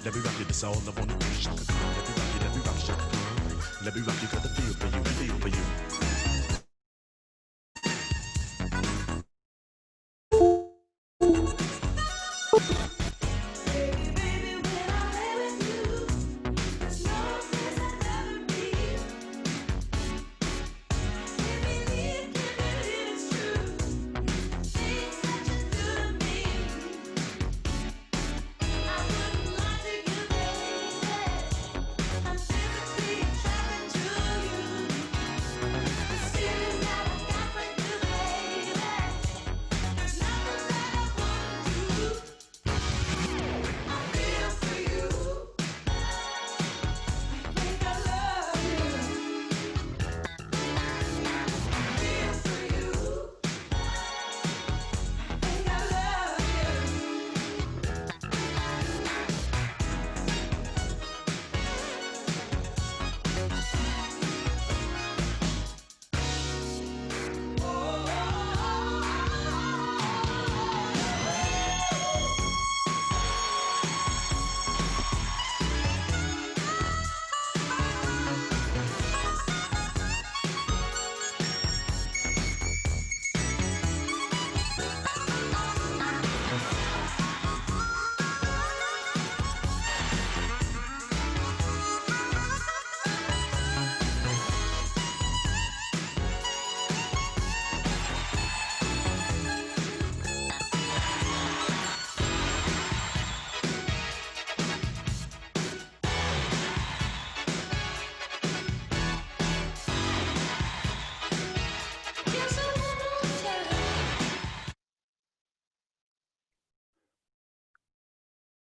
Let me rock you, that's all I wanna do. Shaka Khan. Let me rock you, Shaka Khan. Let me rock you, got the feel for you, feel for you.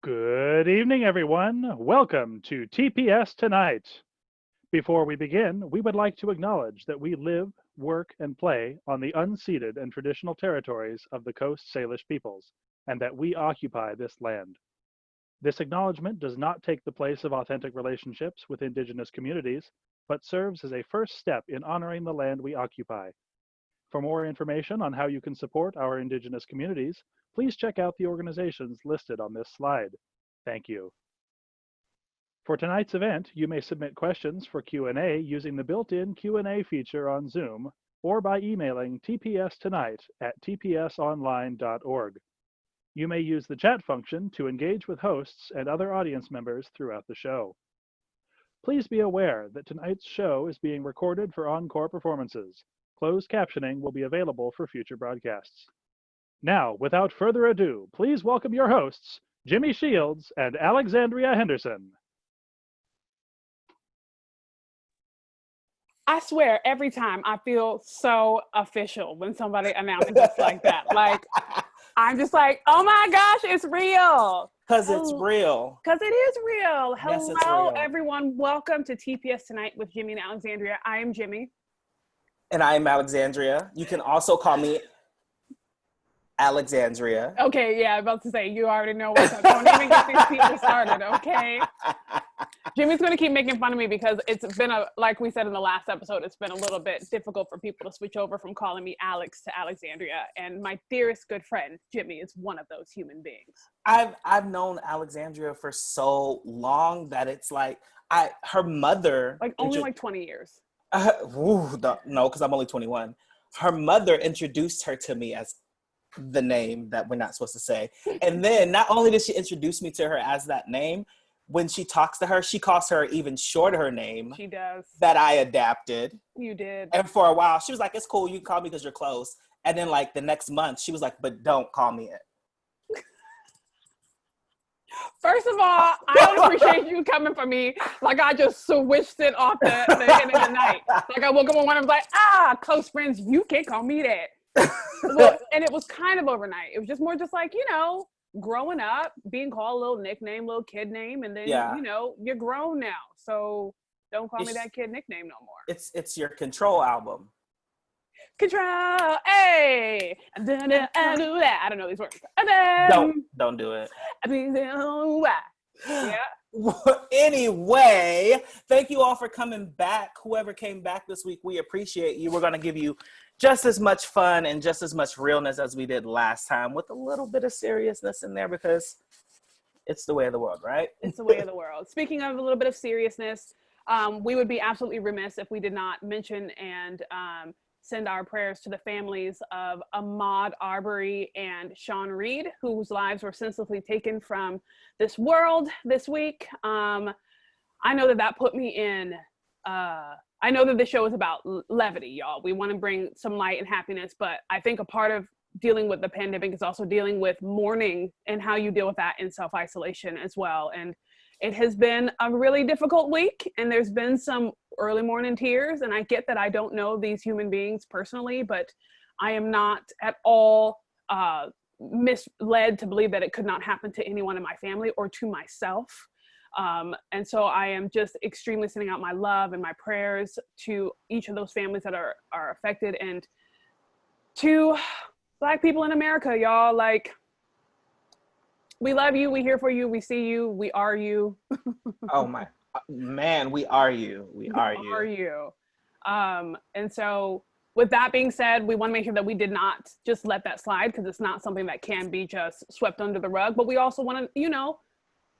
Good evening, everyone. Welcome to TPS Tonight. Before we begin, we would like to acknowledge that we live, work, and play on the unceded and traditional territories of the Coast Salish peoples, and that we occupy this land. This acknowledgement does not take the place of authentic relationships with Indigenous communities, but serves as a first step in honoring the land we occupy. For more information on how you can support our Indigenous communities, please check out the organizations listed on this slide. Thank you. For tonight's event, you may submit questions for Q&A using the built-in Q&A feature on Zoom or by emailing tpstonight@tpsonline.org. You may use the chat function to engage with hosts and other audience members throughout the show. Please be aware that tonight's show is being recorded for encore performances. Closed captioning will be available for future broadcasts. Now, without further ado, please welcome your hosts, Jimmy Shields and Alexandria Henderson. I swear, every time I feel so official when somebody announces us like that. Like, I'm just like, oh my gosh, it's real. Because it's real. Because it is real. Yes, it's Hello, real. everyone. Welcome to TPS Tonight with Jimmy and Alexandria. I am Jimmy. And I am Alexandria. You can also call me Alexandria. Okay, yeah, I'm about to say, you already know what's up. Don't even get these people started, okay? Jimmy's going to keep making fun of me because it's been, like we said in the last episode, it's been a little bit difficult for people to switch over from calling me Alex to Alexandria. And my dearest good friend, Jimmy, is one of those human beings. I've known Alexandria for so long that it's like, her mother. Like only like 20 years. No, because I'm only 21. Her mother introduced her to me as the name that we're not supposed to say. And then not only did she introduce me to her as that name, when she talks to her, she calls her even shorter name. She does. That I adapted. You did. And for a while, she was like, it's cool, you can call me because you're close. And then like the next month, she was like, but don't call me it. First of all, I don't appreciate you coming for me like I just switched it off the end of the night. Like I woke up one morning, I was like, close friends, you can't call me that. Well, and it was kind of overnight. It was just more just like, you know, growing up, being called a little nickname, little kid name, and then, you know, you're grown now. So don't call me that kid nickname no more. It's your Control album. Control, hey, I don't know these words. Don't do it. Yeah. Anyway, thank you all for coming back. Whoever came back this week, we appreciate you. We're going to give you just as much fun and just as much realness as we did last time, with a little bit of seriousness in there because It's the way of the world, right? It's the way of the world. Speaking of a little bit of seriousness, we would be absolutely remiss if we did not mention and send our prayers to the families of Ahmaud Arbery and Sean Reed, whose lives were senselessly taken from this world this week. I know that put me in, I know that the show is about levity, y'all. We want to bring some light and happiness, but I think a part of dealing with the pandemic is also dealing with mourning and how you deal with that in self-isolation as well. And it has been a really difficult week, and there's been some early morning tears, and I get that I don't know these human beings personally, but I am not at all misled to believe that it could not happen to anyone in my family or to myself. And so I am just extremely sending out my love and my prayers to each of those families that are affected, and to Black people in America, y'all. Like, we love you, we here for you, we see you, we are you. Oh my man, we are you. We are you. And so with that being said, we want to make sure that we did not just let that slide, because it's not something that can be just swept under the rug, but we also want to,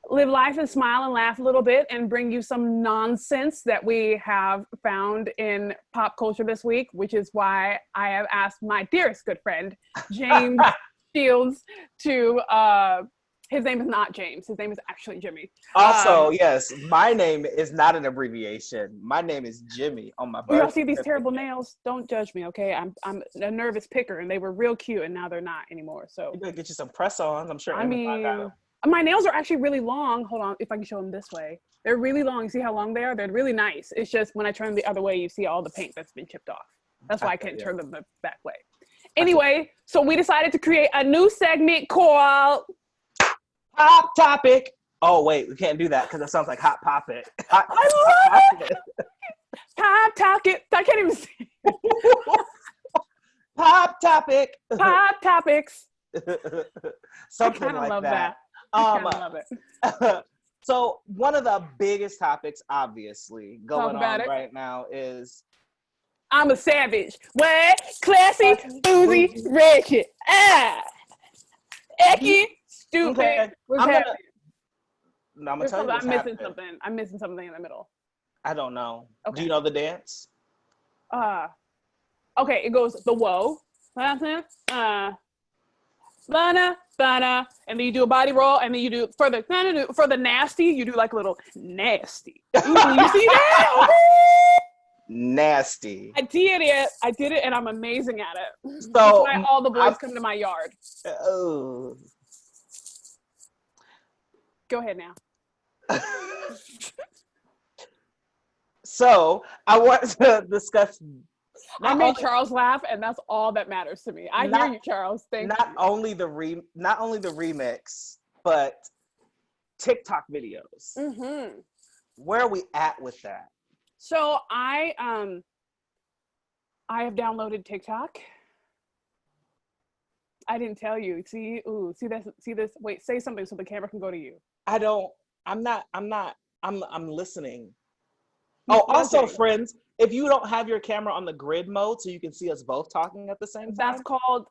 live life and smile and laugh a little bit and bring you some nonsense that we have found in pop culture this week, which is why I have asked my dearest good friend, James Shields, to, his name is not James, his name is actually Jimmy. Also, yes, my name is not an abbreviation. My name is Jimmy on my birth y'all see these terrible nails? Don't judge me, okay? I'm a nervous picker, and they were real cute, and now they're not anymore. So you better get you some press-ons. I'm sure. I mean, my nails are actually really long. Hold on, if I can show them this way. They're really long. You see how long they are? They're really nice. It's just when I turn the other way, you see all the paint that's been chipped off. That's why I can't turn them the back way. Anyway, so we decided to create a new segment called Hot Topic. Oh wait, we can't do that because it sounds like Hot Poppet. I love it. Pop Topic. I can't even see. Pop Topic. Pop Topics. Something I like love that. I love it. So one of the biggest topics, obviously, going on right now is I'm a savage. What? Classy, boozy, ratchet. Ecky, stupid. Okay. What's happening? I'm gonna tell you what's happening. I'm missing something in the middle. I don't know. Okay. Do you know the dance? Okay, it goes the whoa. Bana, bana, and then you do a body roll, and then you do for the nasty, you do like a little nasty. Ooh, you see that? Nasty. I did it, and I'm amazing at it. So that's why all the boys come to my yard. Oh. Go ahead now. So I want to discuss. I made Charles laugh, and that's all that matters to me. I hear you, Charles. Thank you. Not only the remix, but TikTok videos. Mm-hmm. Where are we at with that? So I have downloaded TikTok. I didn't tell you. See this. Wait, say something so the camera can go to you. I'm listening. Oh, also, friends, if you don't have your camera on the grid mode so you can see us both talking at the same time. That's called,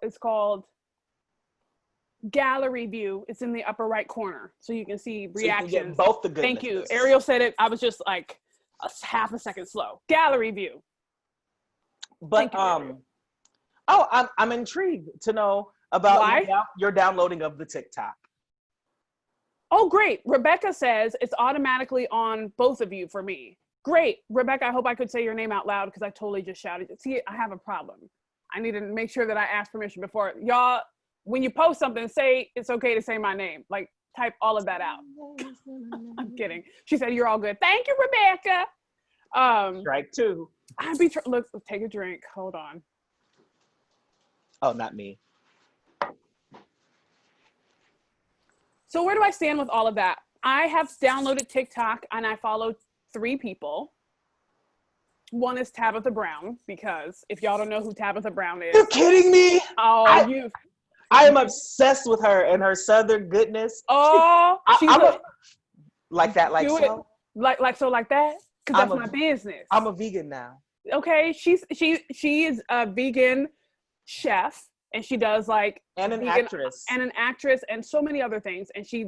it's called gallery view. It's in the upper right corner. So you can see reactions. So you can get both the goodness. Thank you. Ariel said it. I was just like half a second slow. Gallery view. But, I'm intrigued to know about your downloading of the TikTok. Oh, great. Rebecca says it's automatically on both of you for me. Great. Rebecca, I hope I could say your name out loud because I totally just shouted it. See, I have a problem. I need to make sure that I ask permission before. Y'all, when you post something, say it's okay to say my name. Like, type all of that out. I'm kidding. She said, you're all good. Thank you, Rebecca. Strike two. Look, take a drink. Hold on. Oh, not me. So where do I stand with all of that? I have downloaded TikTok and I follow 3 people. One is Tabitha Brown, because if y'all don't know who Tabitha Brown is. You're kidding me? Oh, I am obsessed with her and her Southern goodness. Oh, like that, like so? Like so, like that? Because that's my business. I'm a vegan now. Okay, she is a vegan chef. and she does like and an vegan, actress and so many other things, and she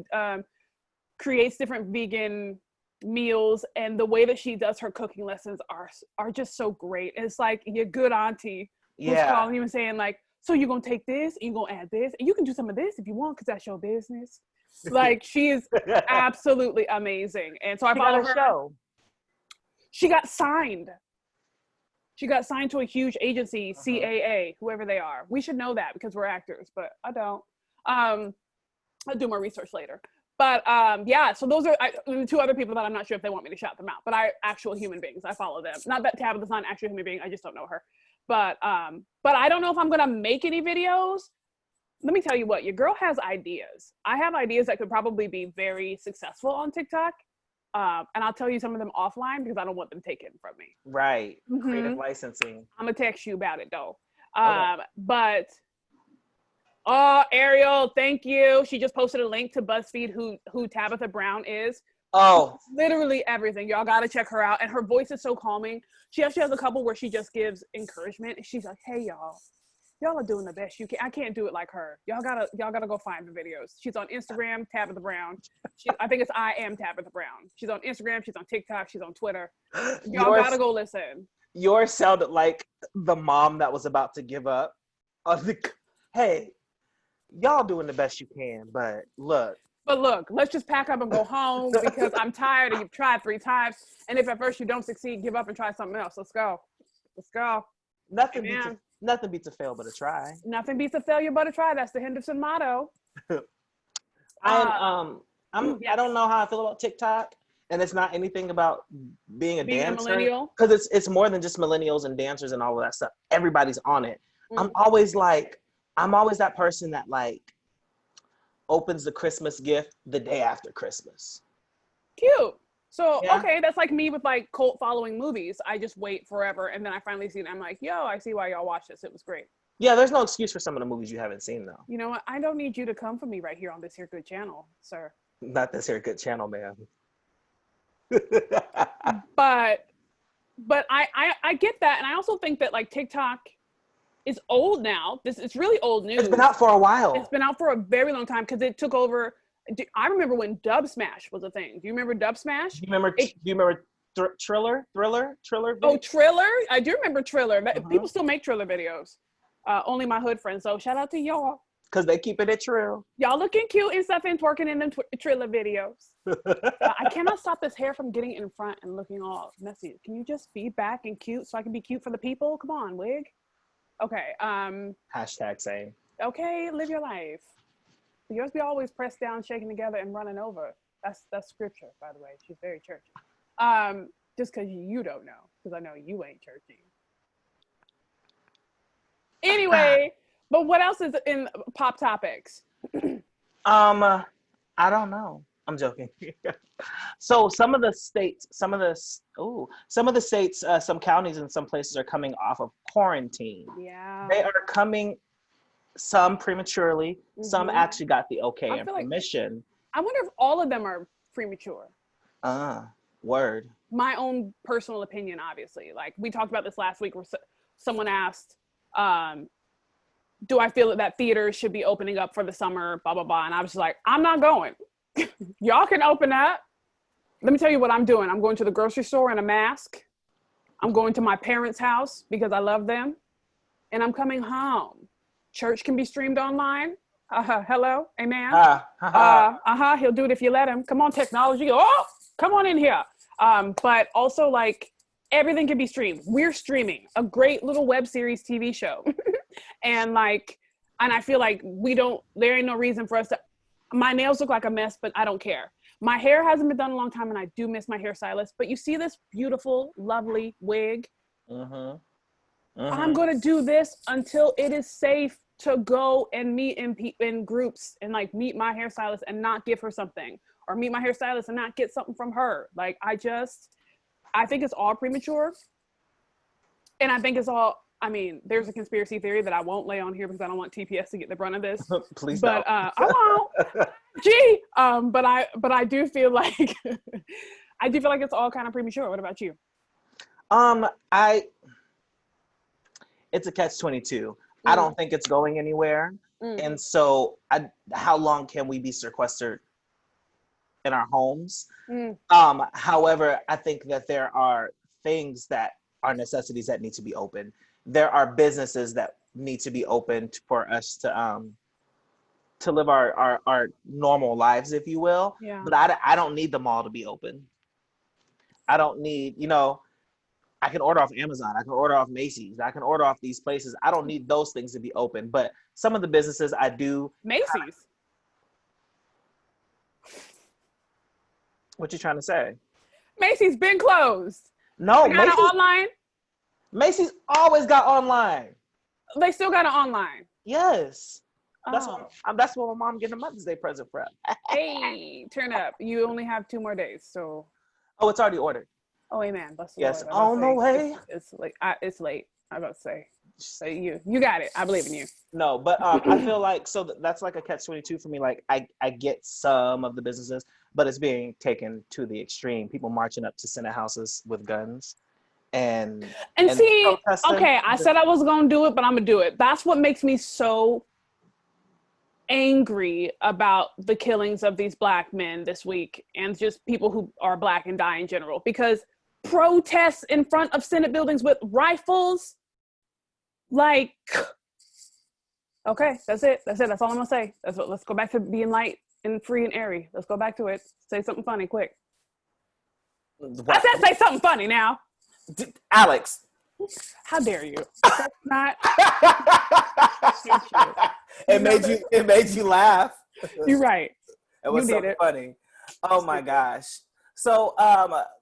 creates different vegan meals, and the way that she does her cooking lessons are just so great. It's like your good auntie who's calling you and saying like, so you're gonna take this and you're gonna add this and you can do some of this if you want because that's your business. Like, she is absolutely amazing. And so I follow her. Show. She got signed to a huge agency, CAA, whoever they are. We should know that because we're actors, but I don't. I'll do more research later. But yeah, so those are the two other people that I'm not sure if they want me to shout them out, but actual human beings. I follow them. Not that Tabitha's not an actual human being. I just don't know her. But I don't know if I'm gonna make any videos. Let me tell you what, your girl has ideas. I have ideas that could probably be very successful on TikTok. And I'll tell you some of them offline because I don't want them taken from me. Right. Mm-hmm. Creative licensing. I'm gonna text you about it though. Okay. But Ariel, thank you. She just posted a link to BuzzFeed who Tabitha Brown is. Oh, literally everything. Y'all gotta check her out. And her voice is so calming. She actually has a couple where she just gives encouragement. And she's like, hey y'all are doing the best you can. I can't do it like her. Y'all gotta go find the videos. She's on Instagram, Tabitha Brown. I think it's I am Tabitha Brown. She's on Instagram, she's on TikTok, she's on Twitter. Y'all gotta go listen. Yours sounded like the mom that was about to give up. Hey, y'all doing the best you can, but look, let's just pack up and go home because I'm tired and you've tried 3 times. And if at first you don't succeed, give up and try something else. Let's go. Nothing beats a fail but a try. Nothing beats a failure but a try. That's the Henderson motto. I don't know how I feel about TikTok, and it's not anything about being a dancer. A millennial. Because it's more than just millennials and dancers and all of that stuff. Everybody's on it. Mm. I'm always that person that like opens the Christmas gift the day after Christmas. Cute. So, okay, that's like me with like cult following movies. I just wait forever and then I finally see it. I'm like, yo, I see why y'all watch this. It was great. Yeah, there's no excuse for some of the movies you haven't seen though. You know what? I don't need you to come for me right here on this here good channel, sir. Not this here good channel, man. But I get that. And I also think that like TikTok is old now. It's really old news. It's been out for a while. It's been out for a very long time because it took over. I remember when Dub Smash was a thing. Do you remember Dub Smash? Do you remember Triller? Oh, Triller! I do remember Triller. People still make Triller videos. Only my hood friends. So shout out to y'all. Because they keeping it true. Y'all looking cute and stuff and twerking in them Triller videos. I cannot stop this hair from getting in front and looking all messy. Can you just be back and cute so I can be cute for the people? Come on, wig. Okay. Hashtag same. Okay, live your life. Yours be always pressed down, shaking together, and running over. That's scripture, by the way. She's very churchy. Just because you don't know, because I know you ain't churchy. Anyway, but what else is in pop topics? I don't know. I'm joking. So some states, some counties and some places are coming off of quarantine. Yeah. They are coming. Some prematurely, some actually got the okay and permission. Like, I wonder if all of them are premature. Word. My own personal opinion, obviously. Like we talked about this last week where someone asked, do I feel that theaters should be opening up for the summer, blah, blah, blah. And I was just like, I'm not going. Y'all can open up. Let me tell you what I'm doing. I'm going to the grocery store in a mask. I'm going to my parents' house because I love them. And I'm coming home. Church can be streamed online. Hello, amen. He'll do it if you let him. Come on, technology. Oh, come on in here. But also, like, everything can be streamed. We're streaming a great little web series TV show, and I feel like there ain't no reason for us to. My nails look like a mess, but I don't care. My hair hasn't been done in a long time, and I do miss my hairstylist. But you see this beautiful, lovely wig. I'm gonna do this until it is safe to go and meet in groups and like meet my hairstylist and not give her something, or meet my hairstylist and not get something from her. Like I think it's all premature, and I think it's all. I mean, there's a conspiracy theory that I won't lay on here because I don't want TPS to get the brunt of this. Please but, don't. I won't. Gee, but I do feel like it's all kind of premature. What about you? It's a catch-22. I don't think it's going anywhere. And so how long can we be sequestered in our homes? However, I think that there are things that are necessities that need to be open. There are businesses that need to be open for us to live our normal lives, if you will. Yeah. But I don't need them all to be open. I don't need, I can order off Amazon. I can order off Macy's. I can order off these places. I don't need those things to be open. But some of the businesses I do. Macy's. What you trying to say? Macy's been closed. No, They got it online. Macy's always got online. They still got it online. Yes. Oh. That's what my mom getting a Mother's Day present for. Hey, turn up. You only have 2 more days, so. Oh, it's already ordered. Oh, amen. Bless the Yes, Lord. I'm on about the to way. say, It's late. It's late. I'm about to say. So you got it. I believe in you. No, but I feel like that's like a catch-22 for me. Like I get some of the businesses, but it's being taken to the extreme. People marching up to Senate houses with guns, and see, protesting. okay, I said I was gonna do it, but I'm gonna do it. That's what makes me so angry about the killings of these Black men this week, and just people who are Black and die in general. Because protests in front of Senate buildings with rifles, like, okay, that's it. That's all I'm gonna say. Let's go back to being light and free and airy. Let's go back to it. Say something funny, quick. I said say something funny now. Alex. How dare you? That's not. It made you laugh. You're right. It was so funny. Oh my gosh. So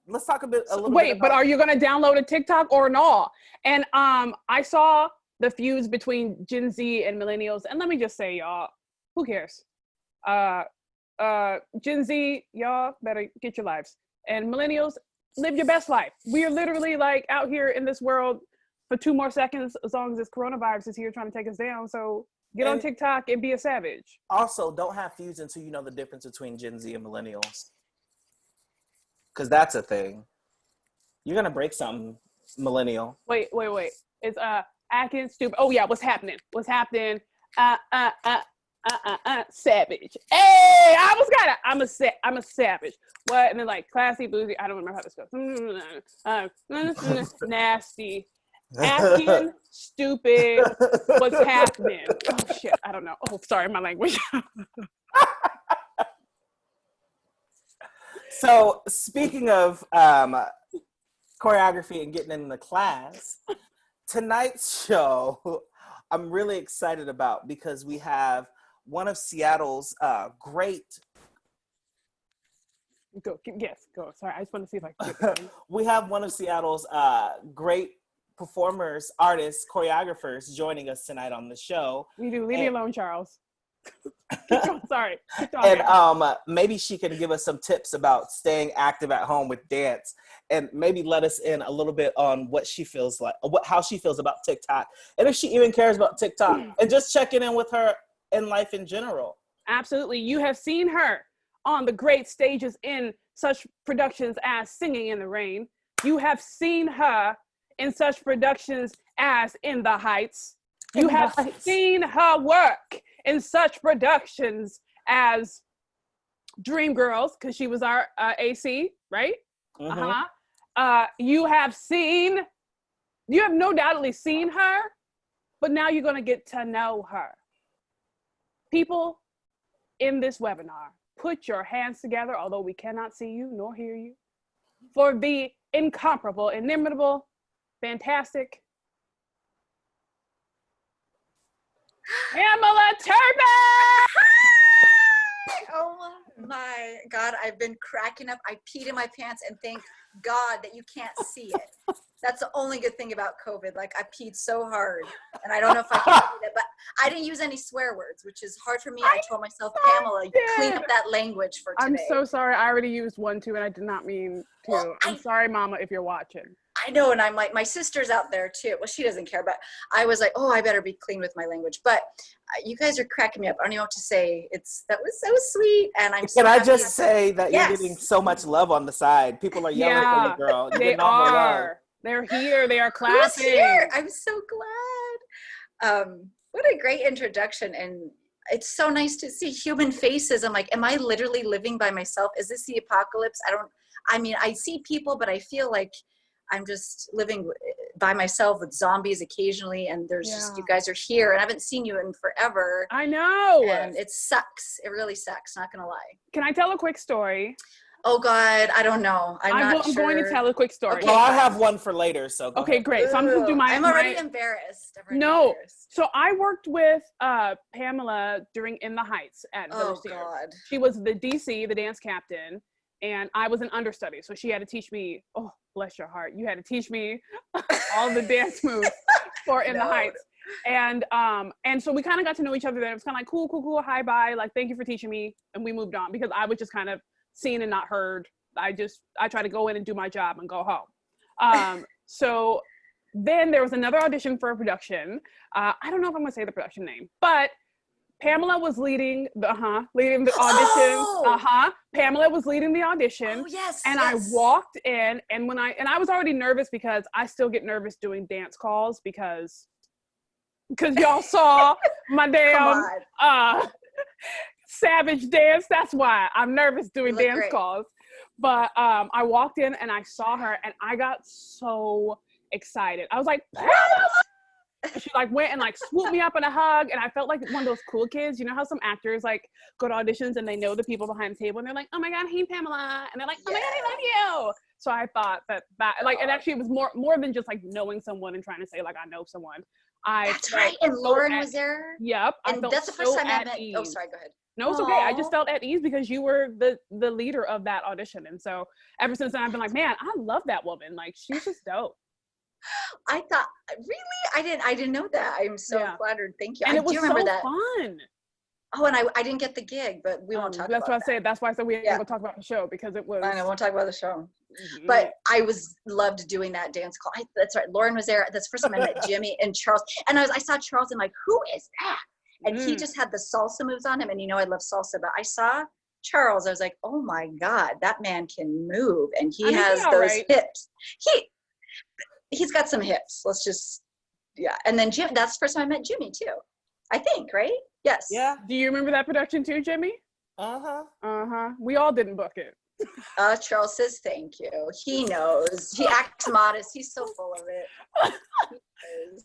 let's talk a little bit about... but are you gonna download a TikTok or no? And I saw the feuds between Gen Z and millennials, and let me just say, y'all, who cares? Gen Z, y'all better get your lives, and millennials, live your best life. We are literally like out here in this world for 2 more seconds, as long as this coronavirus is here trying to take us down. So get on TikTok and be a savage. Also, don't have feuds until you know the difference between Gen Z and millennials, because that's a thing. You're gonna break something, millennial. Wait. It's acting stupid. Oh yeah, what's happening? Savage. Hey, I almost got it. I'm a savage. What? And then like classy, bougie. I don't remember how this goes. Nasty. Acting stupid. What's happening? Oh shit, I don't know. Oh, sorry, my language. So speaking of choreography and getting in the class, tonight's show I'm really excited about, because we have one of Seattle's great... Go. Sorry, I just want to see if I can get it. We have one of Seattle's great performers, artists, choreographers joining us tonight on the show. We do. Leave me alone, Charles. Sorry. And maybe she can give us some tips about staying active at home with dance, and maybe let us in a little bit on what she feels like, how she feels about TikTok, and if she even cares about TikTok, and just checking in with her in life in general. Absolutely. You have seen her on the great stages in such productions as Singing in the Rain. You have seen her in such productions as In the Heights. You have seen her work in such productions as Dreamgirls, because she was our AC, right? Mm-hmm. You have no doubtly seen her, but now you're going to get to know her. People in this webinar, put your hands together, although we cannot see you nor hear you, for the incomparable, inimitable, fantastic Pamela Turpen! Oh my God, I've been cracking up. I peed in my pants, and thank God that you can't see it. That's the only good thing about COVID. Like, I peed so hard, and I don't know if I can read it, but I didn't use any swear words, which is hard for me. I told myself, Pamela, you clean up that language for today. I'm so sorry. I already used 1, 2, and I did not mean to. Well, I'm sorry, Mama, if you're watching. I know, and I'm like, my sister's out there too. Well, she doesn't care, but I was like, oh, I better be clean with my language. But you guys are cracking me up. I don't even know what to say. That was sweet, and I'm. Can I just say that you're getting so much love on the side? People are yelling for you, girl. They are. They're here. They are clapping. Who's here? I'm so glad. What a great introduction. And it's so nice to see human faces. I'm like, am I literally living by myself? Is this the apocalypse? I mean, I see people, but I feel like I'm just living by myself with zombies occasionally. And there's just, you guys are here and I haven't seen you in forever. I know. And it sucks. It really sucks. Not going to lie. Can I tell a quick story? Oh God, I don't know. I'm going to tell a quick story. Okay, Well, I have one for later, so go ahead. Great. So I'm going to do my. I'm already embarrassed. So I worked with Pamela during In the Heights at Village Theater. God. She was the DC, the dance captain, and I was an understudy. So she had to teach me. Oh, bless your heart. You had to teach me all the dance moves for In the Heights. And so we kind of got to know each other. Then it was kind of like cool, hi, bye. Like, thank you for teaching me, and we moved on because I was just kind of seen and not heard. I try to go in and do my job and go home. So then there was another audition for a production. I don't know if I'm gonna say the production name, but Pamela was leading the audition. Pamela was leading the audition. Oh, yes. And I walked in, and I was already nervous because I still get nervous doing dance calls because y'all saw my damn savage dance. That's why I'm nervous doing dance calls. But I walked in and I saw her and I got so excited. I was like, Pamela! She like went and like swooped me up in a hug, and I felt like one of those cool kids. You know how some actors like go to auditions and they know the people behind the table and they're like, oh my God, hey Pamela, and they're like, oh my God, I love you. So I thought that like, and actually it was more than just like knowing someone and trying to say like I know someone. That's right. And Lauren was there. Yep. And that's the first time I met. Oh, sorry. Go ahead. No, it's okay. I just felt at ease because you were the leader of that audition, and so ever since then I've been like, man, I love that woman. Like she's just dope. I thought, really? I didn't know that. I'm so flattered. Thank you. And I it was do remember so that. fun. Oh, and I didn't get the gig, but we won't talk about that. That's what I said. That's why I said we ain't gonna talk about the show because it was. I know, won't talk about the show. But I loved doing that dance call. That's right. Lauren was there. That's the first time I met Jimmy and Charles. And I saw Charles and I'm like, who is that? And he just had the salsa moves on him. And I love salsa, but I saw Charles. I was like, oh my God, that man can move. And he has those hips. He's got some hips. Let's just, And then Jim, that's the first time I met Jimmy too. I think, right? Yes. Yeah. Do you remember that production too, Jimmy? We all didn't book it. Charles says thank you. He knows. He acts modest. He's so full of it. He is.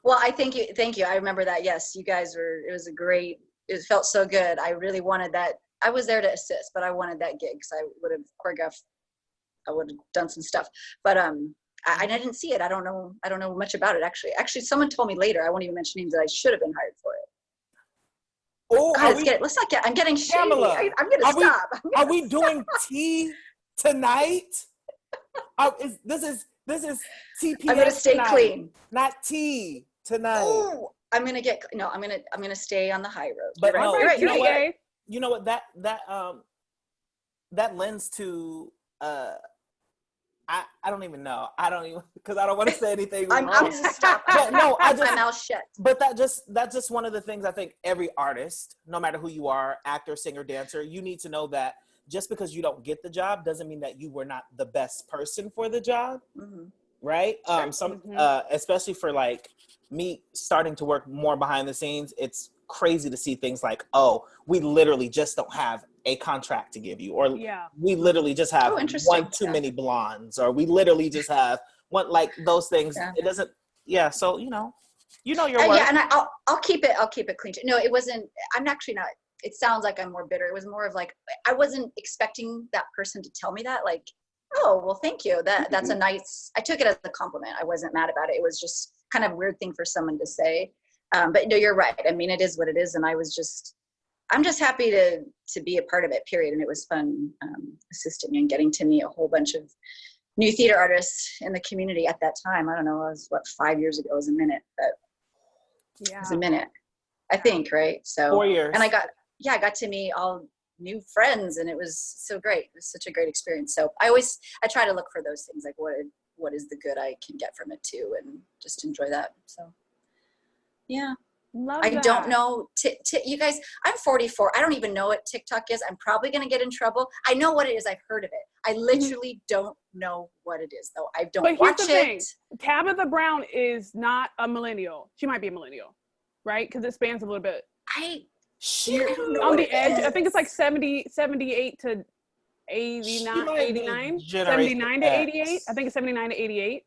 Well, I thank you. I remember that. Yes, you guys it felt so good. I really wanted that. I was there to assist, but I wanted that gig because I would have choreographed. I would have done some stuff, but I didn't see it. I don't know much about it actually. Actually, someone told me later. I won't even mention names that I should have been hired for it. Oh, let's not get. I'm getting shady. Pamela, I'm gonna stop. Are we doing tea tonight? This is TPS. I'm gonna stay tonight, clean. not tea tonight. Oh, I'm gonna stay on the high road. But you're right. You know what? That lends to I don't even know. I don't even because I don't want to say anything wrong. I'm just stop. But no, I just my mouth shut. But that's just one of the things I think every artist, no matter who you are, actor, singer, dancer, you need to know that just because you don't get the job doesn't mean that you were not the best person for the job. Mm-hmm. Right? Especially for like me starting to work more behind the scenes, it's crazy to see things like, oh, we literally just don't have a contract to give you, or we literally just have one too many blondes, or we literally just have one, like those things. It doesn't. Yeah. So you know your work. Yeah, and I'll keep it clean. No, it wasn't. I'm actually not. It sounds like I'm more bitter. It was more of like I wasn't expecting that person to tell me that. Like, oh well, thank you. That's a nice. I took it as a compliment. I wasn't mad about it. It was just kind of a weird thing for someone to say. But no, you're right. I mean, it is what it is, and I'm just happy to be a part of it, period. And it was fun assisting and getting to meet a whole bunch of new theater artists in the community at that time. I don't know, it was 5 years ago? It was a minute, but it was a minute, I think, right? So 4 years. And I got to meet all new friends, and it was so great. It was such a great experience. So I try to look for those things, like what is the good I can get from it too, and just enjoy that. So yeah. Love I that. don't know. You guys, I'm 44. I don't even know what TikTok is. I'm probably going to get in trouble. I know what it is. I've heard of it. I literally don't know what it is, though. I don't But here's watch the thing. it. Tabitha Brown is not a millennial. She might be a millennial, right? Because it spans a little bit. I She don't know On what the it edge, I is. think it's like 78 to 89, might be 89, Generation 79 to 88. X. I think it's 79 to 88,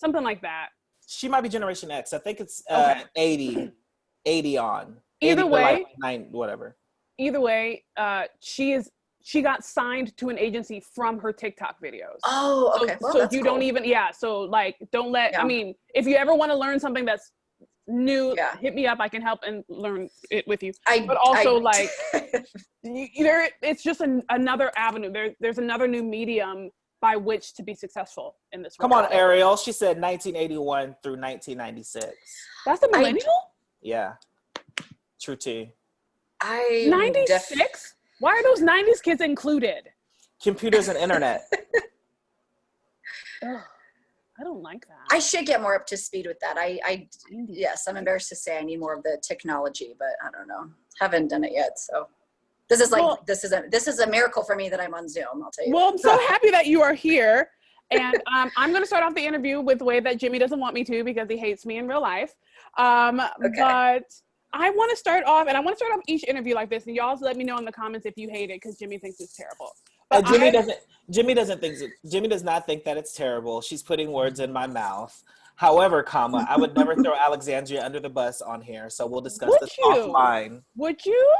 something like that. She might be Generation X. I think it's Okay. 80 on. Either 80 to way- like 9, whatever. Either way, she got signed to an agency from her TikTok videos. Oh, So, okay. Well, so that's you cool. don't even, so like, don't let, Yeah. I mean, if you ever want to learn something that's new, Yeah. hit me up. I can help and learn it with you. I, But also, I- like, it's just another avenue. There's another new medium by which to be successful in this world. Come on, Ariel. She said 1981 through 1996. That's a millennial? Yeah. True T. 96? Why are those 90s kids included? Computers and internet. Ugh, I don't like that. I should get more up to speed with that. Yes, I'm embarrassed to say I need more of the technology, but I don't know. Haven't done it yet. So this is like, Well- this is a miracle for me that I'm on Zoom. I'll tell you. Well, I'm so happy that you are here. And I'm going to start off the interview with the way that Jimmy doesn't want me to because he hates me in real life. But I want to start off, and I want to start off each interview like this, and y'all let me know in the comments if you hate it because Jimmy thinks it's terrible. But Jimmy does not think that it's terrible. She's putting words in my mouth. However, I would never throw Alexandria under the bus on here. So we'll discuss Would this you? offline. Would you?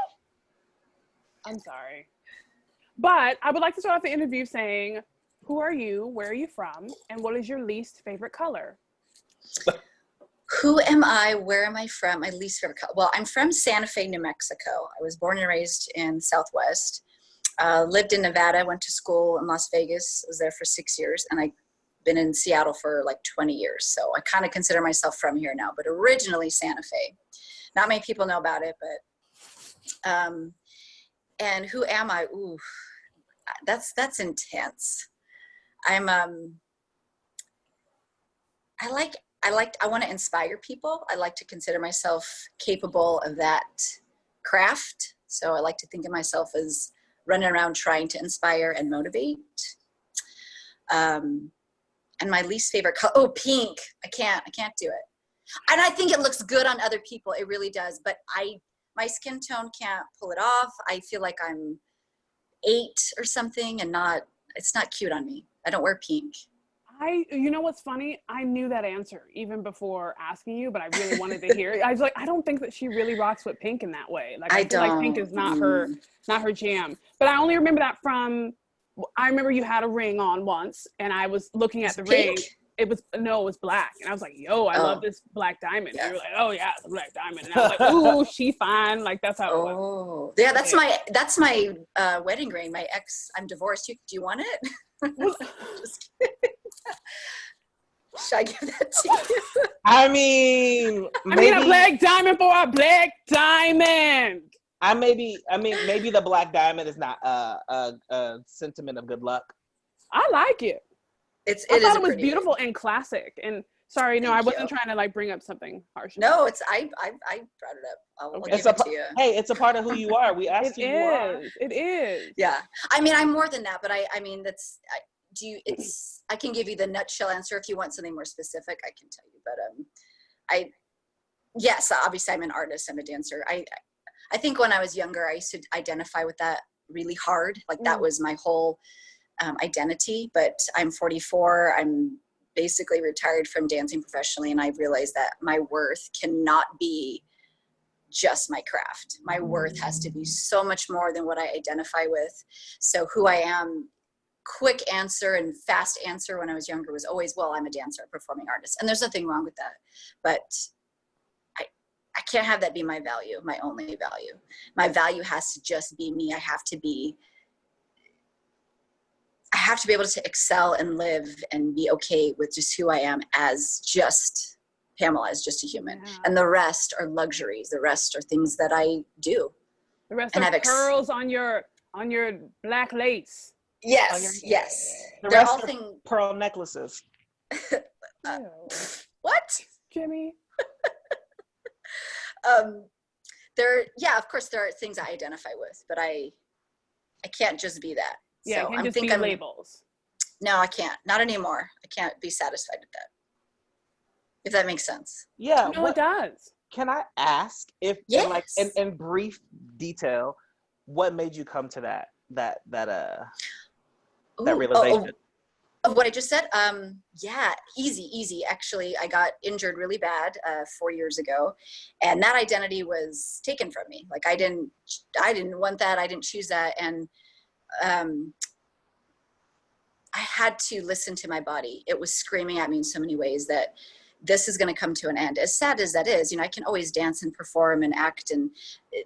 I'm sorry. But I would like to start off the interview saying, who are you, where are you from, and what is your least favorite color? Who am I? Where am I from? My least favorite color. Well, I'm from Santa Fe, New Mexico. I was born and raised in Southwest. Lived in Nevada, went to school in Las Vegas, was there for 6 years, and I've been in Seattle for like 20 years. So I kind of consider myself from here now, but originally Santa Fe. Not many people know about it, but, and who am I? Ooh, that's intense. I want to inspire people. I like to consider myself capable of that craft. So I like to think of myself as running around trying to inspire and motivate. And my least favorite color, pink. I can't do it. And I think it looks good on other people. It really does. But my skin tone can't pull it off. I feel like I'm 8 or something and it's not cute on me. I don't wear pink. You know what's funny? I knew that answer even before asking you, but I really wanted to hear it. I was like, I don't think that she really rocks with pink in that way. Like I feel like pink is not her jam. But I only remember that I remember you had a ring on once, and I was looking at the ring. It was black, and I was like, "Yo, I love this black diamond." Yeah. And you were like, "Oh yeah, it's a black diamond," and I was like, "Ooh, she fine." Like that's how it was. Oh, yeah, that's my wedding ring. My ex, I'm divorced. Do you want it? Just kidding. Should I give that to you? I mean, a black diamond for a black diamond. maybe the black diamond is not a sentiment of good luck. I like it. I thought it was beautiful and classic. And sorry, no, I wasn't trying to like bring up something harsh. No, I brought it up. I'll give it to you. Hey, it's a part of who you are. We asked you. It is. Yeah, I mean, I'm more than that, but I mean, I can give you the nutshell answer if you want something more specific. I can tell you, but yes, obviously I'm an artist. I'm a dancer. I think when I was younger, I used to identify with that really hard. Like that was my whole identity. But I'm 44. I'm basically retired from dancing professionally, and I've realized that my worth cannot be just my craft. My worth has to be so much more than what I identify with. So who I am, quick answer and fast answer when I was younger was always, well, I'm a dancer, a performing artist. And there's nothing wrong with that. But I can't have that be my value, my only value. My value has to just be me. I have to be able to excel and live and be okay with just who I am as just Pamela, as just a human. Yeah. And the rest are luxuries. The rest are things that I do. The rest are pearls on your black lace. Yes, yes. The rest are pearl necklaces. What? Jimmy? Of course there are things I identify with, but I can't just be that. Yeah, So it can't just be labels. No, I can't. Not anymore. I can't be satisfied with that. If that makes sense. Yeah. No, it does. Can I ask if, Yes. in brief detail, what made you come to that realization? Of what I just said? Yeah, easy. Actually, I got injured really bad 4 years ago, and that identity was taken from me. Like I didn't want that. I didn't choose that, and I had to listen to my body. It was screaming at me in so many ways that this is going to come to an end. As sad as that is, I can always dance and perform and act, and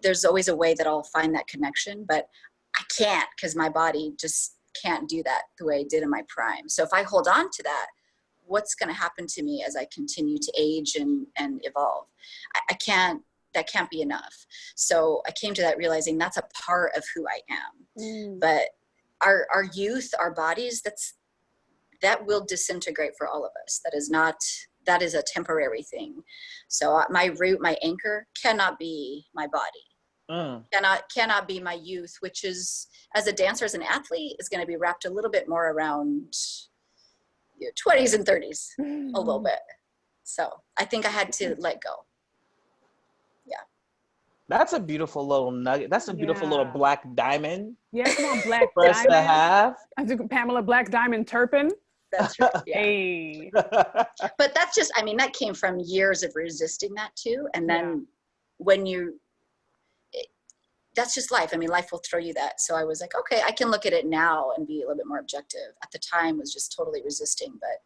there's always a way that I'll find that connection, but I can't because my body just can't do that the way I did in my prime. So if I hold on to that, what's going to happen to me as I continue to age and evolve? I can't, that can't be enough. So I came to that realizing that's a part of who I am. But our youth, our bodies, that will disintegrate for all of us. That is a temporary thing. So my root, my anchor cannot be my body. Cannot be my youth, which is, as a dancer, as an athlete, is going to be wrapped a little bit more around 20s and 30s, a little bit. So I think I had to let go. Yeah. That's a beautiful little nugget. That's a beautiful little black diamond. Yeah, come on, Black for us Diamond. to have. I think Pamela Black Diamond Turpen. That's right. Yeah. Hey. But that's just, that came from years of resisting that too. And then when that's just life. Life will throw you that. So I was like, okay, I can look at it now and be a little bit more objective. At the time, was just totally resisting. But,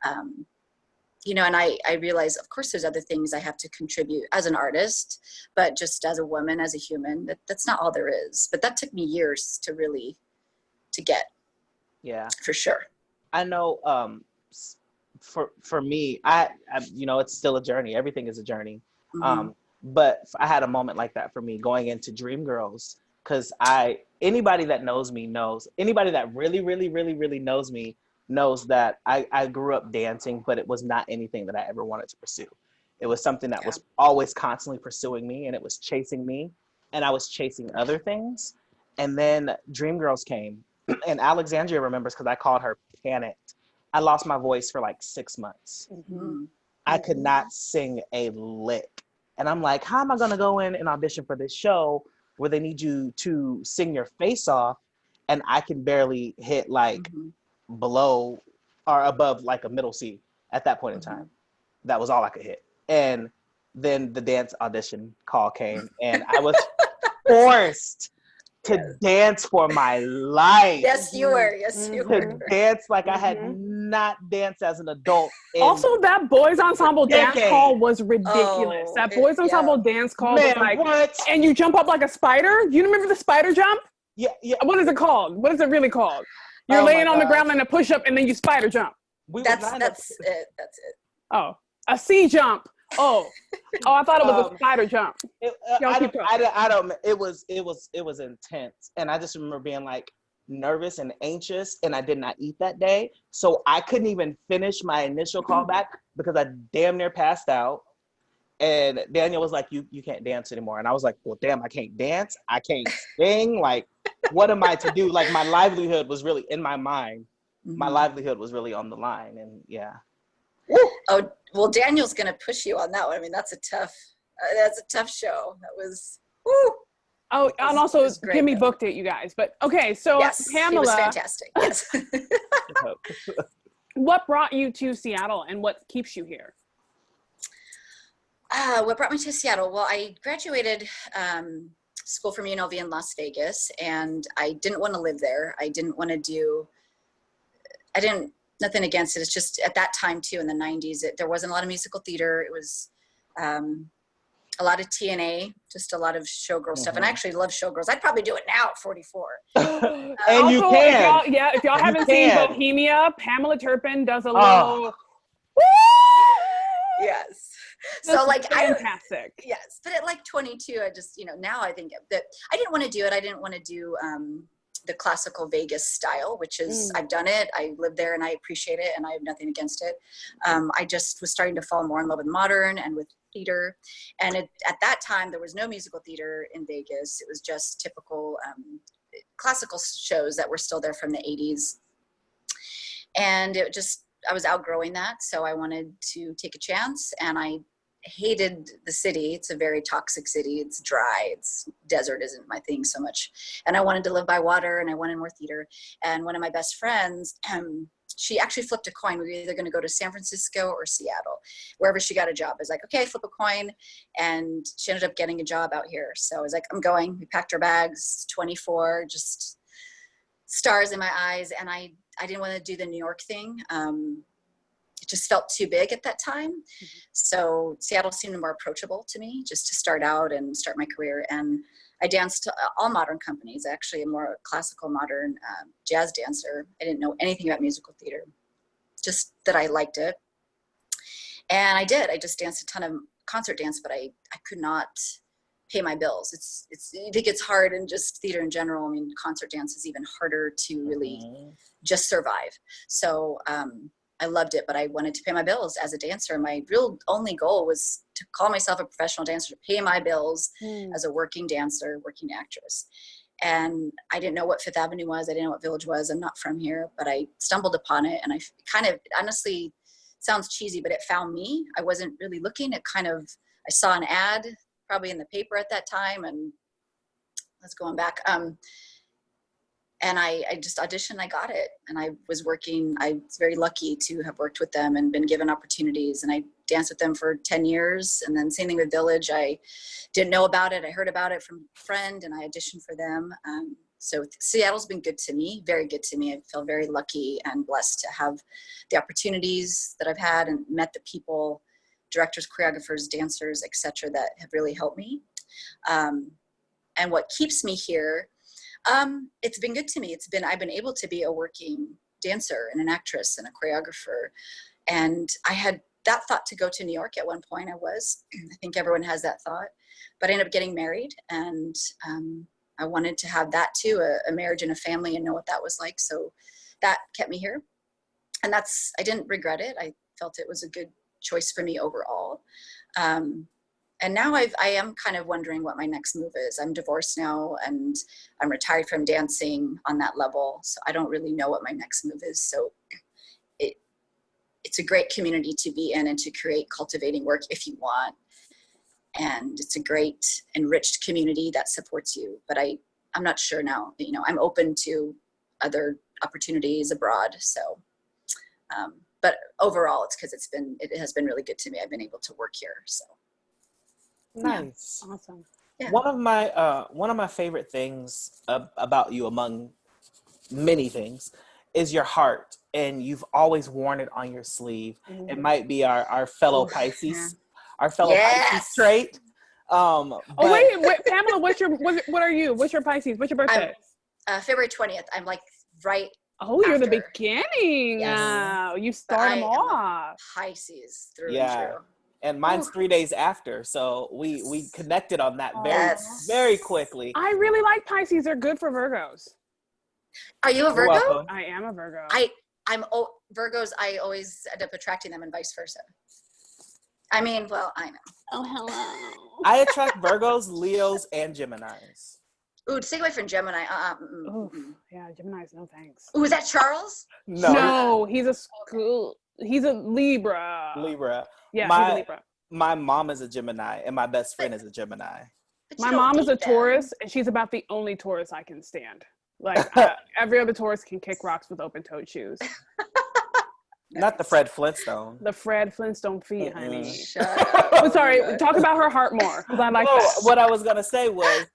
and I realized, of course, there's other things I have to contribute as an artist, but just as a woman, as a human, that's not all there is. But that took me years to really, to get. Yeah. For sure. I know for me, I it's still a journey. Everything is a journey. Mm-hmm. But I had a moment like that for me going into Dreamgirls, because anybody that knows me knows, anybody that really, really, really, really knows me knows that I grew up dancing, but it was not anything that I ever wanted to pursue. It was something that was always constantly pursuing me, and it was chasing me, and I was chasing other things. And then Dreamgirls came, and Alexandria remembers because I called her panicked. I lost my voice for like 6 months. Mm-hmm. I could not sing a lick. And I'm like, how am I going to go in and audition for this show where they need you to sing your face off, and I can barely hit like below or above like a middle C at that point in time. That was all I could hit. And then the dance audition call came, and I was forced to dance for my life. Yes, you were. Yes, you were. To dance like I had not danced as an adult. Also, that boys ensemble dance call was ridiculous. That boys ensemble dance call was like, what? And you jump up like a spider. Do you remember the spider jump? Yeah. What is it called? What is it really called? You're laying on the ground and a push up, and then you spider jump. That's it. That's it. Oh, a C jump. Oh, I thought it was a spider jump. I don't. It was intense, and I just remember being like nervous and anxious, and I did not eat that day, so I couldn't even finish my initial callback because I damn near passed out. And Daniel was like, "You can't dance anymore," and I was like, "Well, damn, I can't dance. I can't sing. Like, what am I to do?" Like, my livelihood was really in my mind. My livelihood was really on the line, and yeah. Woo. Oh, well, Daniel's going to push you on that one. That's a tough show. That was, woo. Oh, and also Jimmy booked it, you guys. But okay, so yes, Pamela. He was fantastic. Yes. What brought you to Seattle, and what keeps you here? What brought me to Seattle? Well, I graduated school from UNLV in Las Vegas, and I didn't want to live there. Nothing against it. It's just at that time too, in the 90s, there wasn't a lot of musical theater. It was a lot of TNA, just a lot of showgirl stuff. And I actually love showgirls. I'd probably do it now at 44. And also, you can. If y'all haven't seen Bohemia, Pamela Turpen does a little. Yes. So like fantastic. Yes. But at like 22, I just, now I think that I didn't want to do it. I didn't want to do the classical Vegas style, which is, I've done it. I live there and I appreciate it and I have nothing against it. I just was starting to fall more in love with modern and with, theater. And at that time, there was no musical theater in Vegas. It was just typical classical shows that were still there from the 80s. And I was outgrowing that. So I wanted to take a chance, and I hated the city. It's a very toxic city. It's dry. Desert isn't my thing so much. And I wanted to live by water, and I wanted more theater. And one of my best friends, she actually flipped a coin. We were either going to go to San Francisco or Seattle. Wherever she got a job, I was like, okay, flip a coin. And she ended up getting a job out here. So I was like, I'm going. We packed our bags, 24, just stars in my eyes. And I didn't want to do the New York thing. It just felt too big at that time. Mm-hmm. So Seattle seemed more approachable to me, just to start out and start my career. And I danced to all modern companies, actually a more classical modern jazz dancer. I didn't know anything about musical theater, just that I liked it. And I did. I just danced a ton of concert dance, but I could not pay my bills. I think it's hard in just theater in general. I mean, concert dance is even harder to really just survive. So I loved it, but I wanted to pay my bills as a dancer. My real only goal was to call myself a professional dancer, to pay my bills as a working dancer, working actress. And I didn't know what Fifth Avenue was. I didn't know what Village was. I'm not from here, but I stumbled upon it. And I kind of, honestly, sounds cheesy, but it found me. I wasn't really looking. I saw an ad probably in the paper at that time. And let's going back. And I just auditioned, I got it. And I was very lucky to have worked with them and been given opportunities. And I danced with them for 10 years. And then same thing with Village. I didn't know about it. I heard about it from a friend, and I auditioned for them. So Seattle's been good to me, very good to me. I feel very lucky and blessed to have the opportunities that I've had and met the people, directors, choreographers, dancers, etc., that have really helped me. And what keeps me here, it's been good to me. I've been able to be a working dancer and an actress and a choreographer. And I had that thought to go to New York at one point. I think everyone has that thought, but I ended up getting married, and I wanted to have that too, a marriage and a family, and know what that was like. So that kept me here. And I didn't regret it. I felt it was a good choice for me overall. And now I am kind of wondering what my next move is. I'm divorced now, and I'm retired from dancing on that level. So I don't really know what my next move is. So it's a great community to be in and to create cultivating work if you want. And it's a great enriched community that supports you. But I'm not sure now. I'm open to other opportunities abroad. So, but overall, it's because it has been really good to me. I've been able to work here. So. Nice. Yeah. Awesome. Yeah. One of my favorite things about you, among many things, is your heart, and you've always worn it on your sleeve. Mm-hmm. It might be our fellow Pisces, Yes. Pisces trait. Wait, Pamela, what are you? What's your Pisces? What's your birthday? February 20th. I'm like right. Oh, you're after. the beginning. Yes. You start them off. Pisces through Yeah. and through. And mine's 3 days after, so we connected on that Yes. very quickly. I really like Pisces. They're good for Virgos. Are you a You're Virgo? welcome. I am a Virgo. Virgos, I always end up attracting them and vice versa. I mean, well, I know. Oh, hello. I attract Virgos, Leos, and Geminis. Ooh, stay away from Gemini. Yeah, Gemini's, no thanks. Ooh, is that Charles? No, he's a Libra. Libra. Yeah, he's a Libra. My mom is a Gemini, and my best friend is a Gemini. My mom is a Taurus, and she's about the only Taurus I can stand. Like, every other Taurus can kick rocks with open-toed shoes. Not the Fred Flintstone. The Fred Flintstone feet, honey. Shut up. I'm sorry, talk about her heart more, because I like that. What I was going to say was,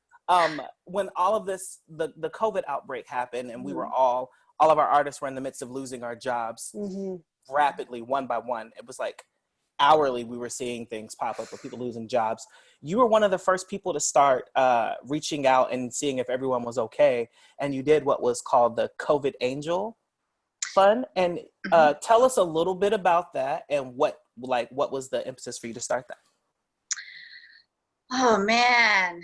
when all of this, the COVID outbreak happened, and we were all of our artists were in the midst of losing our jobs rapidly, one by one. It was like hourly we were seeing things pop up of people losing jobs. You were one of the first people to start reaching out and seeing if everyone was okay. And you did what was called the COVID Angel Fund. And tell us a little bit about that, and what was the impetus for you to start that? Oh man,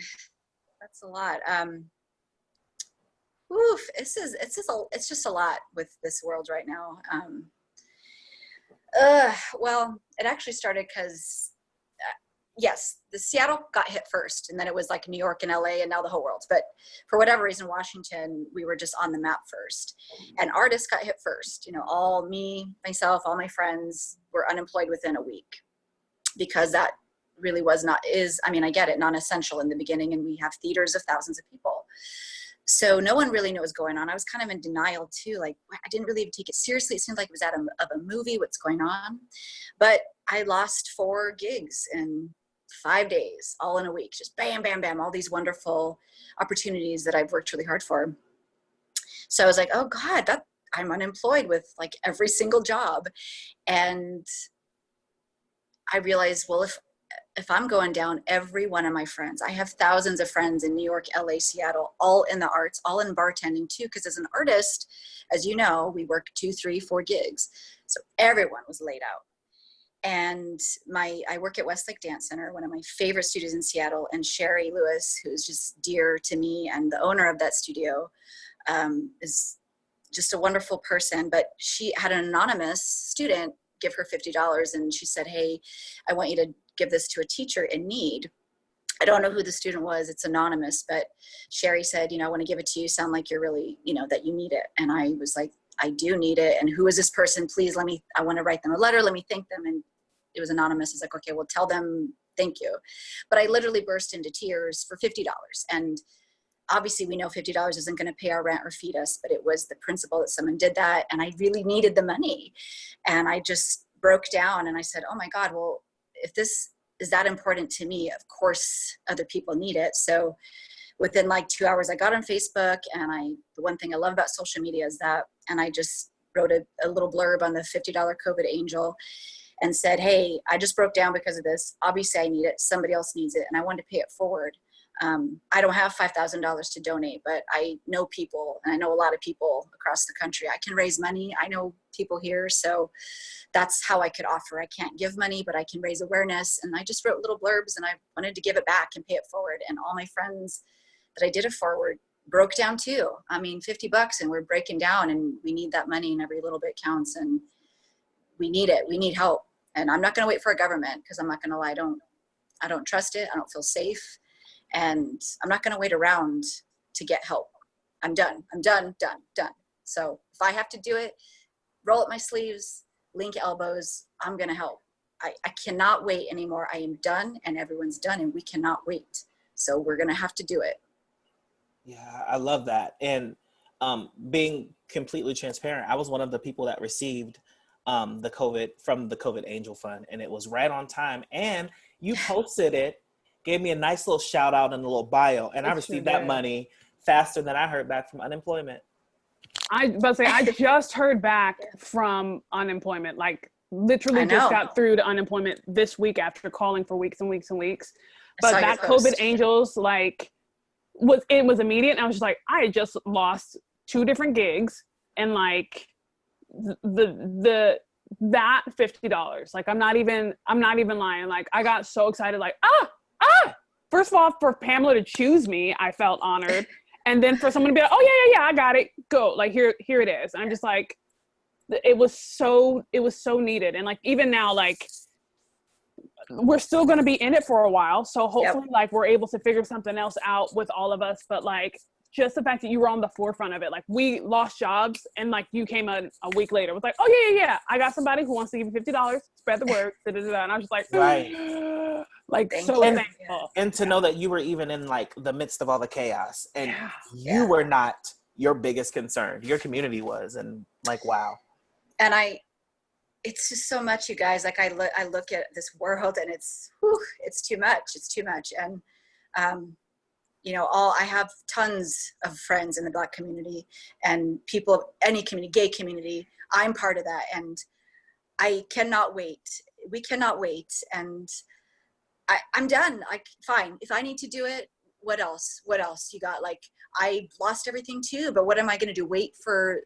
that's a lot. It's just a lot with this world right now. Well, it actually started because, yes, the Seattle got hit first, and then it was like New York and LA and now the whole world. But for whatever reason, Washington, we were just on the map first. And artists got hit first. You know, myself, all my friends were unemployed within a week because that really I get it, non-essential in the beginning, and we have theaters of thousands of people. So no one really knew what was going on. I was kind of in denial too. Like, I didn't really even take it seriously. It seemed like it was out of a movie, what's going on. But I lost 4 gigs in 5 days, all in a week, just bam, bam, bam, all these wonderful opportunities that I've worked really hard for. So I was like, oh God, I'm unemployed with like every single job. And I realized, well, if I'm going down, every one of my friends, I have thousands of friends in New York, LA, Seattle, all in the arts, all in bartending too. Because as an artist, as you know, we work 2, 3, 4 gigs. So everyone was laid out. And I work at Westlake Dance Center, one of my favorite studios in Seattle, and Sherry Lewis, who's just dear to me and the owner of that studio, is just a wonderful person. But she had an anonymous student give her $50, and she said, hey, I want you to give this to a teacher in need. I don't know who the student was, it's anonymous, but Sherry said, I want to give it to you, sound like you're really, that you need it. And I was like, I do need it. And who is this person? Please I want to write them a letter. Let me thank them. And it was anonymous. It's like, okay, well, tell them thank you. But I literally burst into tears for $50. And obviously we know $50 isn't going to pay our rent or feed us, but it was the principle that someone did that. And I really needed the money. And I just broke down and I said, oh my God, well, if this is that important to me, of course other people need it. So within like 2 hours, I got on Facebook, and the one thing I love about social media is that, and I just wrote a little blurb on the $50 COVID Angel and said, hey, I just broke down because of this. Obviously I need it. Somebody else needs it. And I wanted to pay it forward. I don't have $5,000 to donate, but I know people, and I know a lot of people across the country. I can raise money. I know people here. So that's how I could offer. I can't give money, but I can raise awareness. And I just wrote little blurbs, and I wanted to give it back and pay it forward. And all my friends that I did it forward broke down too. I mean, $50 and we're breaking down, and we need that money, and every little bit counts, and we need it. We need help. And I'm not going to wait for a government, because I'm not going to lie. I don't trust it. I don't feel safe. And I'm not going to wait around to get help. I'm done. So if I have to do it, roll up my sleeves, link elbows, I'm going to help. I cannot wait anymore. I am done, and everyone's done, and we cannot wait. So we're going to have to do it. Yeah, I love that. And being completely transparent, I was one of the people that received from the COVID Angel Fund, and it was right on time. And you posted it, gave me a nice little shout out and a little bio, and I received that money faster than I heard back from unemployment. I just heard back from unemployment, like literally just got through to unemployment this week after calling for weeks and weeks and weeks. But that COVID Angels, like, was immediate. And I was just like, I had just lost 2 different gigs, and like that $50, like, I'm not even lying. Like, I got so excited, like, first of all, for Pamela to choose me, I felt honored. And then for someone to be like, oh yeah, I got it. Go. Like, here it is. And I'm just like, it was so needed. And like, even now, like, we're still going to be in it for a while. So hopefully like we're able to figure something else out with all of us. But like, just the fact that you were on the forefront of it, like, we lost jobs, and like you came a week later with like, oh yeah, I got somebody who wants to give you $50, spread the word, and I was just like, right. Like, so thankful. And to know that you were even in like the midst of all the chaos, and you were not your biggest concern, your community was, and like, wow. And it's just so much, you guys. Like, I look at this world, and it's too much. And I have tons of friends in the Black community, and people of any community, gay community. I'm part of that, and I cannot wait. We cannot wait. And I'm done. Fine. If I need to do it, what else you got? Like, I lost everything too, but what am I going to do? Wait for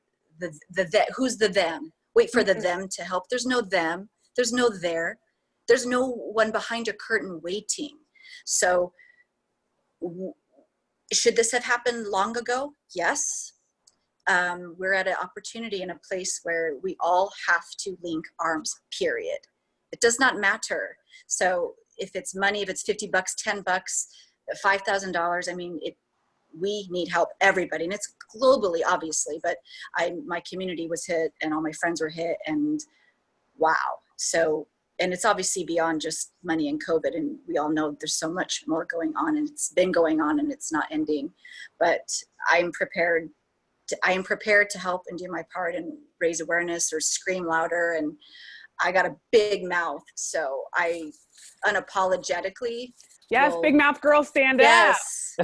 who's the them? Wait for the them to help. There's no them. There's no there. There's no one behind a curtain waiting. So should this have happened long ago? Yes. We're at an opportunity in a place where we all have to link arms, period. It does not matter. So if it's money, if it's $50, $10, $5,000, I mean, we need help, everybody. And it's globally, obviously, but my community was hit and all my friends were hit, and wow. So, and it's obviously beyond just money and COVID. And we all know there's so much more going on, and it's been going on and it's not ending, but I am prepared to help and do my part and raise awareness or scream louder. And I got a big mouth, so I unapologetically Yes, will, big mouth girl, stand up. yes,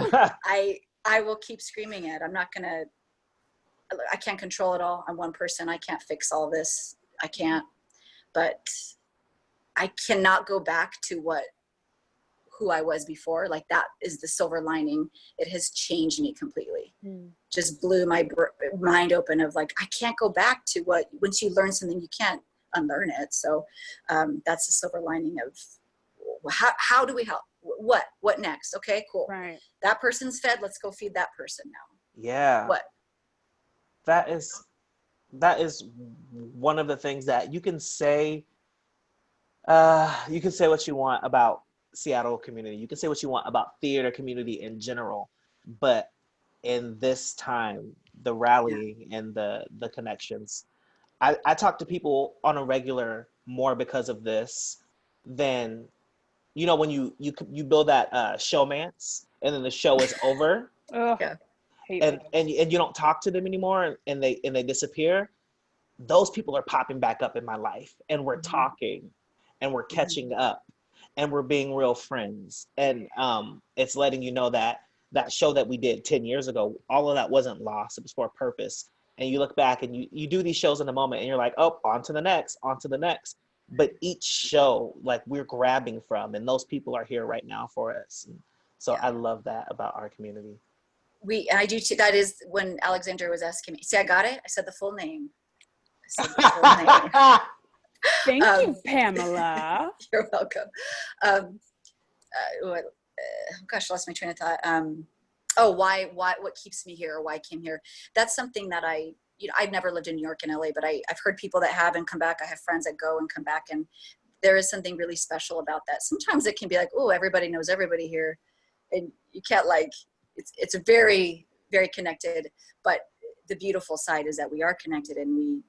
I will keep screaming it. I can't control it all. I'm one person. I can't fix all this. I can't, but I cannot go back to who I was before. Like, that is the silver lining. It has changed me completely. Just blew my mind open of like, I can't go back to once you learn something, you can't unlearn it. So that's the silver lining of how do we help? What next? Okay, cool. Right. That person's fed. Let's go feed that person now. Yeah. What? That is one of the things that you can say. You can say what you want about Seattle community. You can say what you want about theater community in general, but in this time, the rallying and the connections, I talk to people on a regular more because of this than, when you build that showmance and then the show is over. Yeah. And you don't talk to them anymore, and they disappear. Those people are popping back up in my life, and we're talking, and we're catching up, and we're being real friends. And it's letting you know that show that we did 10 years ago, all of that wasn't lost. It was for a purpose. And you look back and you do these shows in the moment, and you're like, oh, on to the next. But each show, like, we're grabbing from, and those people are here right now for us. And so I love that about our community. I do too. That is when Alexandria was asking me. See, I got it. I said the full name. Thank you, Pamela. You're welcome. Gosh, I lost my train of thought. Why, what keeps me here, or why I came here? That's something that I've never lived in New York and LA, but I've heard people that have and come back. I have friends that go and come back, and there is something really special about that. Sometimes it can be like, oh, everybody knows everybody here, and you can't, like, it's a very, very connected, but the beautiful side is that we are connected, and we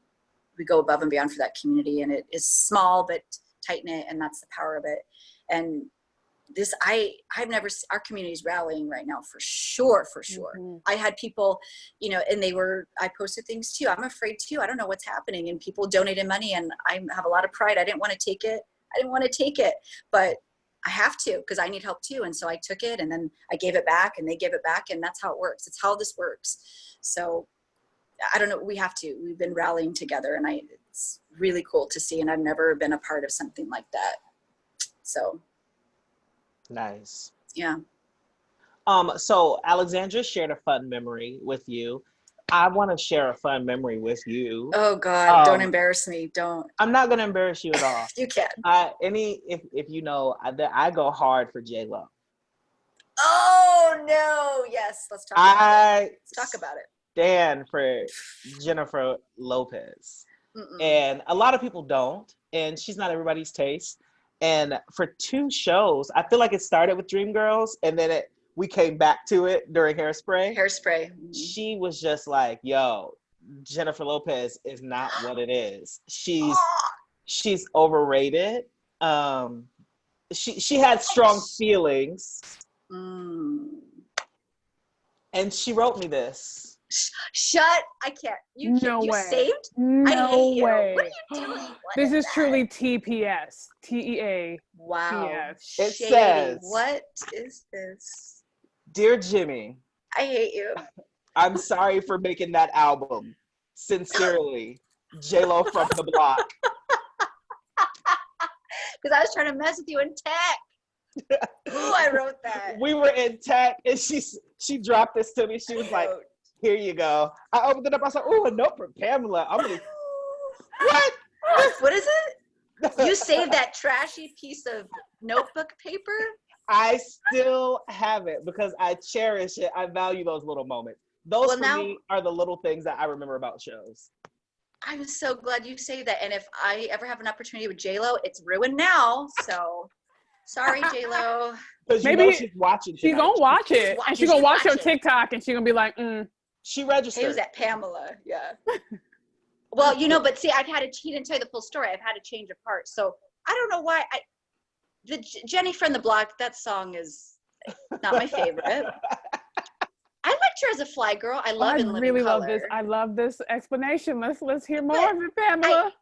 go above and beyond for that community, and it is small but tight knit, and that's the power of it. And this, our community is rallying right now for sure. Mm-hmm. I had people, and I posted things too. I'm afraid too. I don't know what's happening, and people donated money, and I have a lot of pride. I didn't want to take it, but I have to, because I need help too. And so I took it, and then I gave it back, and they gave it back, and that's how it works. It's how this works. So I don't know. We've been rallying together, and it's really cool to see. And I've never been a part of something like that. So. Nice. Yeah. So Alexandria shared a fun memory with you. I want to share a fun memory with you. Oh God, don't embarrass me. Don't. I'm not going to embarrass you at all. You can. If you know, I go hard for J-Lo. Oh no. Yes. Let's talk about it. Let's talk about it. Stand for Jennifer Lopez. Mm-mm. And a lot of people don't, and she's not everybody's taste. And for 2 shows, I feel like it started with Dreamgirls, and then we came back to it during Hairspray. Mm-hmm. She was just like, yo, Jennifer Lopez is not what it is. She's overrated. She had strong feelings. And she wrote me this. Shut! I can't. You saved? No I hate you. way. What are you doing? This is truly TPS. TEA. Wow. It says, what is this? Dear Jimmy, I hate you. I'm sorry for making that album. Sincerely, J-Lo from the block. Because I was trying to mess with you in tech. Ooh, I wrote that. We were in tech, and she dropped this to me. She was like, here you go. I opened it up. I was like, oh, a note from Pamela. I'm like, what? What is it? You saved that trashy piece of notebook paper? I still have it because I cherish it. I value those little moments. Those for me are the little things that I remember about shows. I'm so glad you say that. And if I ever have an opportunity with J-Lo, it's ruined now. So Sorry, J-Lo. Because you Maybe know she's watching She's tonight. gonna watch it, and she's gonna watch your it. TikTok, and she's gonna be like, She Hey, registered. was that Pamela? Yeah. Well, but see, I've had to. He didn't tell you the full story. I've had to change a part, so I don't know why. Jenny from the Block. That song is not my favorite. I liked her as a fly girl. I love In Living really Color. love this. I love this explanation. Let's hear more of it, Pamela.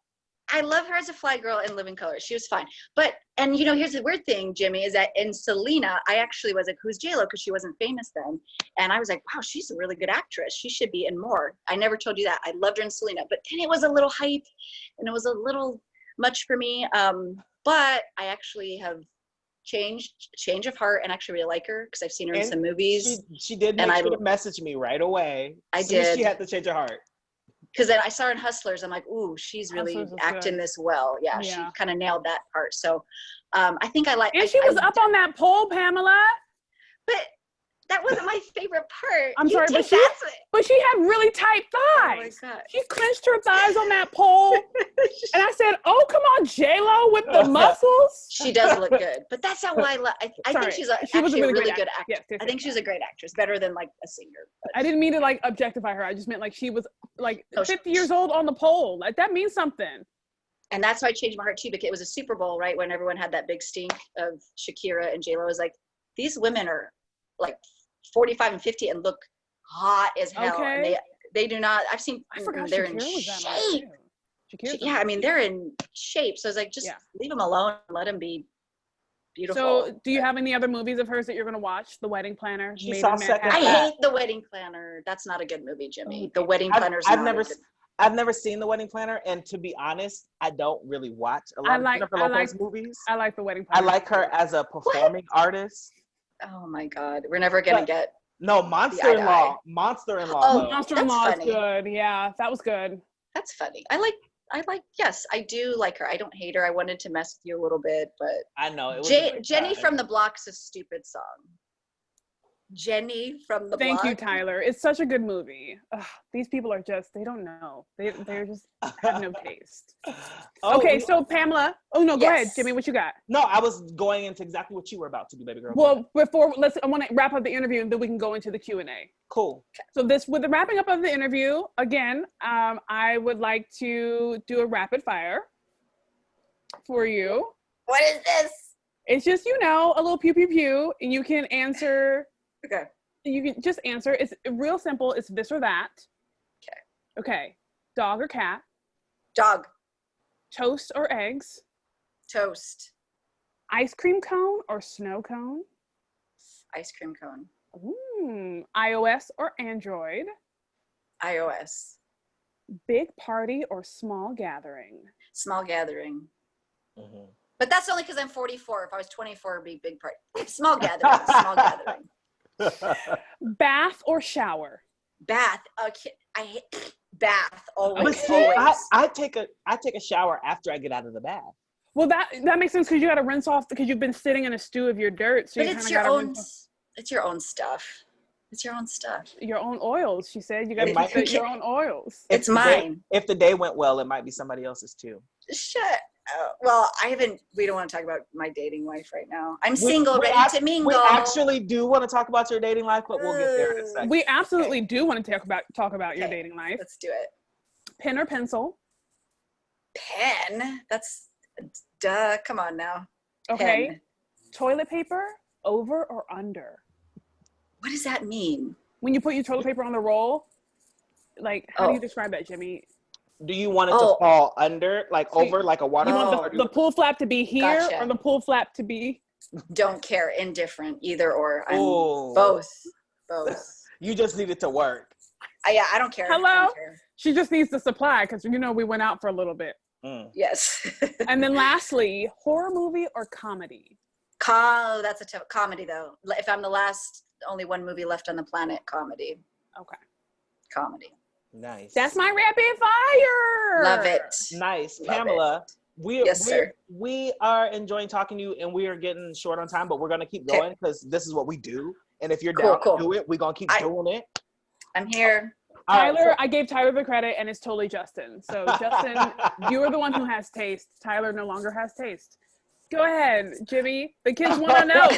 I love her as a fly girl in Living Color. She was fine. But, and here's the weird thing, Jimmy, is that in Selena, I actually was like, who's J-Lo? Because she wasn't famous then. And I was like, wow, she's a really good actress. She should be in more. I never told you that. I loved her in Selena. But then it was a little hype and it was a little much for me. But I actually have change of heart and actually really like her because I've seen her in some movies. She did make sure to message me right away. I did. She had to change her heart. Because then I saw her in Hustlers. I'm like, ooh, she's really acting this well. Yeah, she kind of nailed that part. So I think I like. And she was up on that pole, Pamela. But that wasn't my favorite part. I'm sorry, but she had really tight thighs. Oh my God. She clenched her thighs on that pole. And I said, oh, come on, J-Lo with the muscles. She does look good. But that's not why I think she's actually a really good actress. Yes, I think she's a great actress, better than like a singer. But. I didn't mean to like objectify her. I just meant like she was like 50 years old on the pole. Like that means something. And that's why I changed my heart too, because it was a Super Bowl, right? When everyone had that big stink of Shakira and J-Lo. I was like, these women are like 45 and 50 and look hot as hell. Okay. And they do not. I've seen. I forgot they're Shakira in was that shape. Yeah, I mean they're in shape. So I was like, just leave them alone. Let them be beautiful. So, do you have any other movies of hers that you're gonna watch? The Wedding Planner. I hate The Wedding Planner. That's not a good movie, Jimmy. The Wedding Planner. I've never seen The Wedding Planner, and to be honest, I don't really watch a lot of Jennifer Lopez movies. I like The Wedding Planner. I like her as a performing artist. Oh my God, we're never gonna get. No, Monster-in-Law. Monster-in-Law. Oh, Monster-in-Law is good. Yeah, that was good. That's funny. I like. Yes, I do like her. I don't hate her. I wanted to mess with you a little bit, but I know it was Jenny from the Block's a stupid song. Jenny from the Block. Thank you, Tyler. It's such a good movie. Ugh, these people are they don't know. They're just have no taste. Okay, so Pamela. Oh no, go ahead, Jimmy. What you got? No, I was going into exactly what you were about to do, baby girl. Well, I want to wrap up the interview and then we can go into the Q&A. Cool. So with the wrapping up of the interview, again, I would like to do a rapid fire for you. What is this? It's just, a little pew pew pew, and you can answer. Okay. You can just answer. It's real simple. It's this or that. Okay. Dog or cat? Dog. Toast or eggs? Toast. Ice cream cone or snow cone? Ice cream cone. iOS or Android? iOS. Big party or small gathering? Small gathering. Mm-hmm. But that's only because I'm 44. If I was 24, it'd be big party. Small gathering. Small gathering. Bath or shower? Bath. Okay. I hate bath always. I take a shower after I get out of the bath. Well, that makes sense because you got to rinse off because you've been sitting in a stew of your dirt. So but it's your own. It's your own stuff. It's your own stuff. Your own oils. She said you got to put your own oils. It's mine. If the day went well, it might be somebody else's too. Shut. Well, we don't want to talk about my dating life right now. I'm single, ready to mingle. We actually do want to talk about your dating life, but we'll get there in a second. We absolutely do want to talk about your dating life. Let's do it. Pen or pencil? Pen? That's duh. Come on now. Okay. Pen. Toilet paper, over or under? What does that mean? When you put your toilet paper on the roll, like how do you describe that, Jimmy? Do you want it to fall under, like over, like a water? You want the pull flap to be here or the pull flap to be? Don't care. Indifferent. Either or. I'm both. You just need it to work. Yeah, I don't care. Hello? I don't care. She just needs the supply because, we went out for a little bit. Yes. And then lastly, horror movie or comedy? That's a tough comedy, though. If I'm the last, only one movie left on the planet, comedy. Okay. Comedy. Nice. That's my rapid fire. Love it. Nice. Pamela, we are enjoying talking to you, and we are getting short on time, but we're going to keep going because this is what we do. And if you're down to do it, we're going to keep doing it. I'm here. Tyler, I gave Tyler the credit, and it's totally Justin. So, Justin, you are the one who has taste. Tyler no longer has taste. Go ahead, Jimmy. The kids want to know.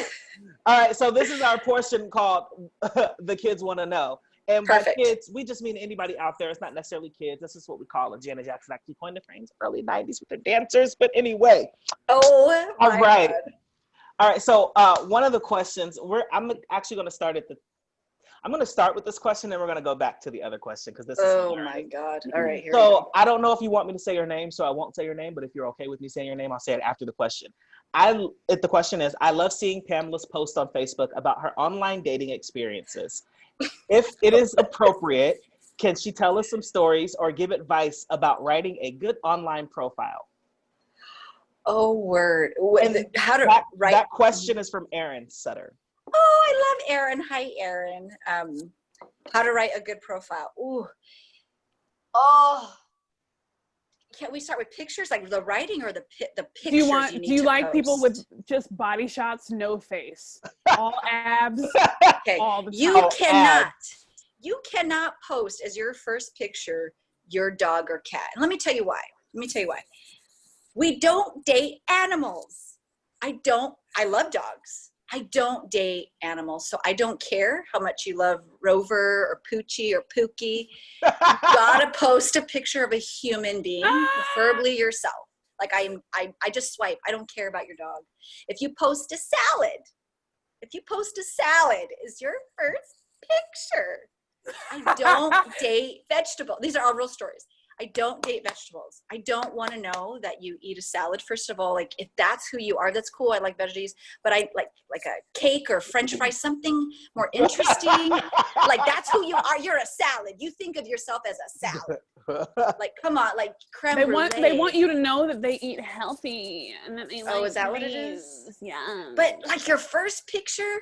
All right, so this is our portion called The Kids Want to Know. And by Perfect. kids, we just mean anybody out there. It's not necessarily kids. This is what we call it. Janet Jackson actually coined the phrase early 90s with their dancers. But anyway. Oh, All my right. God. All right, so one of the questions, I'm actually going to start I'm going to start with this question, and we're going to go back to the other question because this is Oh, hilarious. my God. All right, here we So go. I don't know if you want me to say your name, so I won't say your name, but if you're okay with me saying your name, I'll say it after the question. The question is, I love seeing Pamela's post on Facebook about her online dating experiences. If it is appropriate, can she tell us some stories or give advice about writing a good online profile? Oh, word. And How to write? That question is from Aaron Sutter. Oh, I love Aaron. Hi, Aaron. How to write a good profile. Ooh. Oh. Can't we start with pictures, like the writing or the pictures? Do you like people with just body shots, no face, all abs? Okay. All the You cannot post as your first picture your dog or cat. And let me tell you why. We don't date animals. I love dogs. I don't date animals, so I don't care how much you love Rover or Poochie or Pookie. You gotta post a picture of a human being, preferably yourself. Like I just swipe. I don't care about your dog. If you post a salad is your first picture. I don't date vegetables. These are all real stories. I don't date vegetables. I don't want to know that you eat a salad. First of all, like if that's who you are, that's cool. I like veggies, but I like a cake or French fries, something more interesting. Like that's who you are. You're a salad. You think of yourself as a salad. Like come on, like creme brulee. They want you to know that they eat healthy and that they like is that what it greens. is? Yeah. But like your first picture,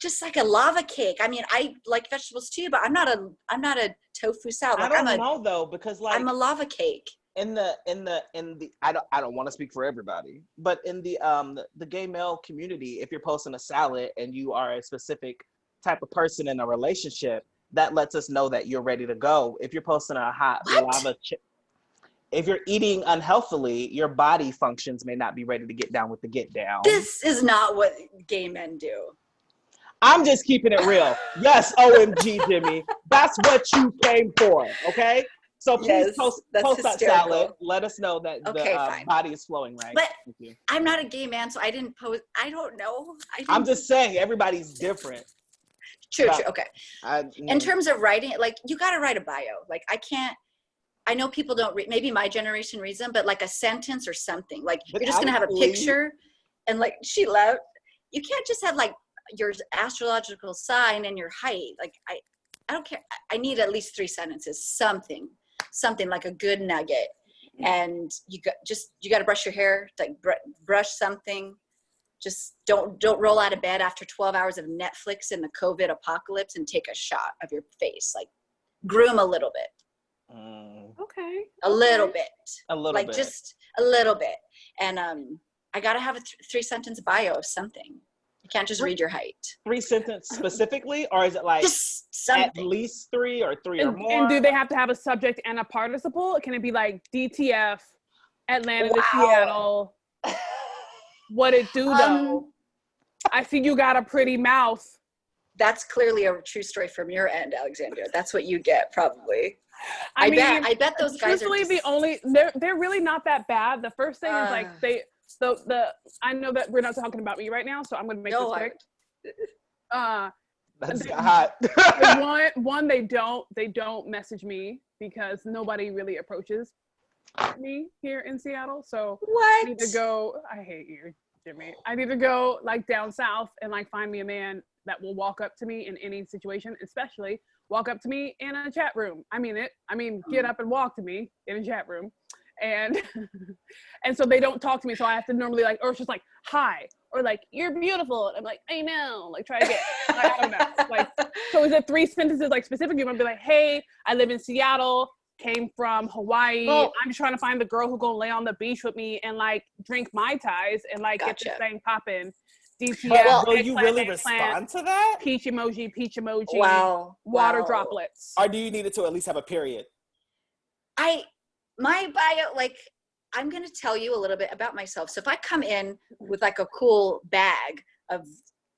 just like a lava cake. I mean, I like vegetables too, but I'm not a tofu salad. Like, I don't know though, because like I'm a lava cake. in the I don't want to speak for everybody, but in the gay male community, if you're posting a salad and you are a specific type of person in a relationship, that lets us know that you're ready to go. If you're posting a hot lava chip, if you're eating unhealthily, your body functions may not be ready to get down with the get down. This is not what gay men do. I'm just keeping it real. Yes, OMG, Jimmy. That's what you came for, okay? So please post that salad. Let us know that the body is flowing right. But I'm not a gay man, so I didn't post. I don't know. I'm just saying everybody's different. True. Okay. In terms of writing, like you got to write a bio. Like I know people don't read, maybe my generation reads them, but like a sentence or something. Like you're just going to have a picture and like you can't just have like your astrological sign and your height. Like I don't care. I need at least 3 sentences, something like a good nugget. And you got to brush your hair, like brush something. Just don't roll out of bed after 12 hours of Netflix in the COVID apocalypse and take a shot of your face. Like groom a little bit. Okay. A little bit. Like bit. Just a little bit. And I got to have a 3-sentence bio of something. You can't just read your height. 3 sentences specifically, or is it like just something? At least 3 or 3 or more? And do they have to have a subject and a participle? Can it be like DTF, Atlanta to Seattle? What it do though? I see you got a pretty mouth. That's clearly a true story from your end, Alexandria. That's what you get probably. I bet those guys are just... they're really not that bad. The first thing is like I know that we're not talking about me right now, so I'm going to make this quick. That's hot. They don't message me because nobody really approaches me here in Seattle. So what? I need to go. I hate you, Jimmy. I need to go like down south and like find me a man that will walk up to me in any situation, especially walk up to me in a chat room. Get up and walk to me in a chat room. And so they don't talk to me, so I have to normally like, or it's just like hi, or like you're beautiful, and I'm like I know, like try again. I don't know, like so is it 3 sentences like specifically? I'm gonna be like, hey, I live in Seattle, came from Hawaii. I'm just trying to find the girl who gonna lay on the beach with me and like drink Mai Tais and like get this thing popping. DTF, will you really respond to that? Peach emoji, wow, water droplets. Or do you need it to at least have a period? My bio, like, I'm going to tell you a little bit about myself. So if I come in with like a cool bag of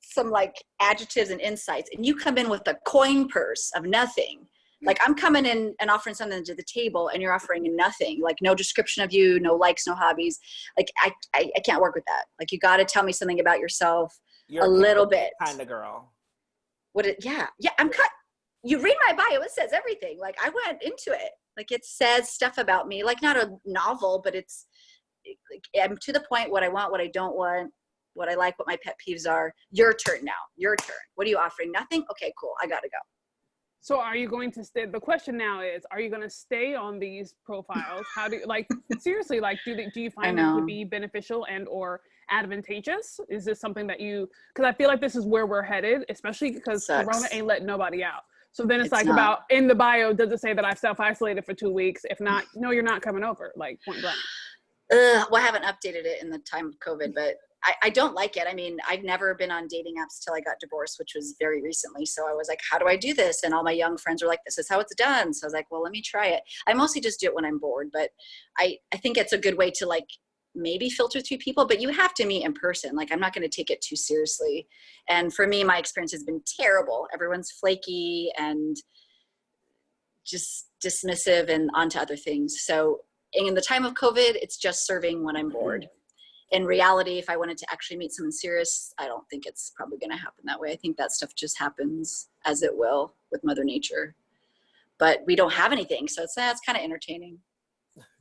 some like adjectives and insights, and you come in with a coin purse of nothing, like I'm coming in and offering something to the table and you're offering nothing, like no description of you, no likes, no hobbies. Like I can't work with that. Like you got to tell me something about yourself. You're a little bit. Kind of girl. Yeah. You read my bio, it says everything. Like I went into it. Like it says stuff about me, like not a novel, but I'm to the point, what I want, what I don't want, what I like, what my pet peeves are. Your turn now. Your turn. What are you offering? Nothing? Okay, cool. I got to go. So are you going to stay? The question now is, are you going to stay on these profiles? How do you, like, seriously, like, do you find them to be beneficial and or advantageous? Is this something that because I feel like this is where we're headed, especially because Corona ain't letting nobody out. So then it's like not. About in the bio, does it say that I've self-isolated for 2 weeks? If not, no, you're not coming over, like point blank. Well, I haven't updated it in the time of COVID, but I don't like it. I mean, I've never been on dating apps till I got divorced, which was very recently. So I was like, how do I do this? And all my young friends were like, this is how it's done. So I was like, well, let me try it. I mostly just do it when I'm bored, but I think it's a good way to like maybe filter through people, but you have to meet in person. Like, I'm not going to take it too seriously. And for me, my experience has been terrible. Everyone's flaky and just dismissive and onto other things. So in the time of COVID, it's just serving when I'm bored. In reality, if I wanted to actually meet someone serious, I don't think it's probably going to happen that way. I think that stuff just happens as it will with Mother Nature. But we don't have anything, so it's kind of entertaining.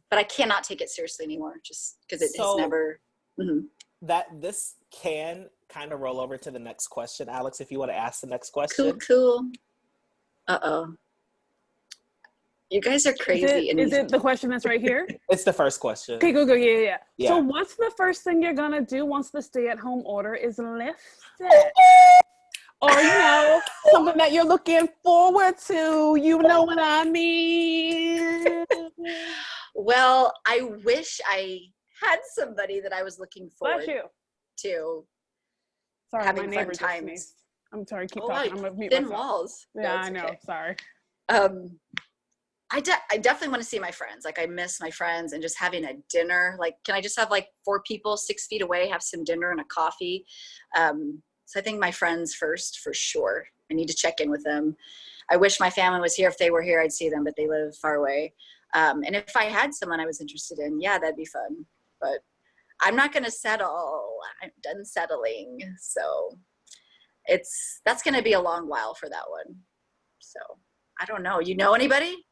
But I cannot take it seriously anymore, just because it has never. Mm-hmm. That this can kind of roll over to the next question, Alex. If you want to ask the next question. Cool. You guys are crazy. Is it the question that's right here? It's the first question. Okay, go. Yeah. So what's the first thing you're going to do once the stay-at-home order is lifted? Or, something that you're looking forward to. You know what I mean? Well, I wish I had somebody that I was looking forward to. Sorry, having my neighbor fun times. Sneezed. I'm sorry, keep talking. I'm going to mute thin myself. walls. Yeah, I know. Okay. Sorry. I definitely want to see my friends. Like, I miss my friends and just having a dinner. Like, can I just have like 4 people 6 feet away, have some dinner and a coffee? So I think my friends first, for sure. I need to check in with them. I wish my family was here. If they were here, I'd see them, but they live far away. And if I had someone I was interested in, yeah, that'd be fun. But I'm not going to settle. I'm done settling. So that's going to be a long while for that one. So I don't know. You know anybody?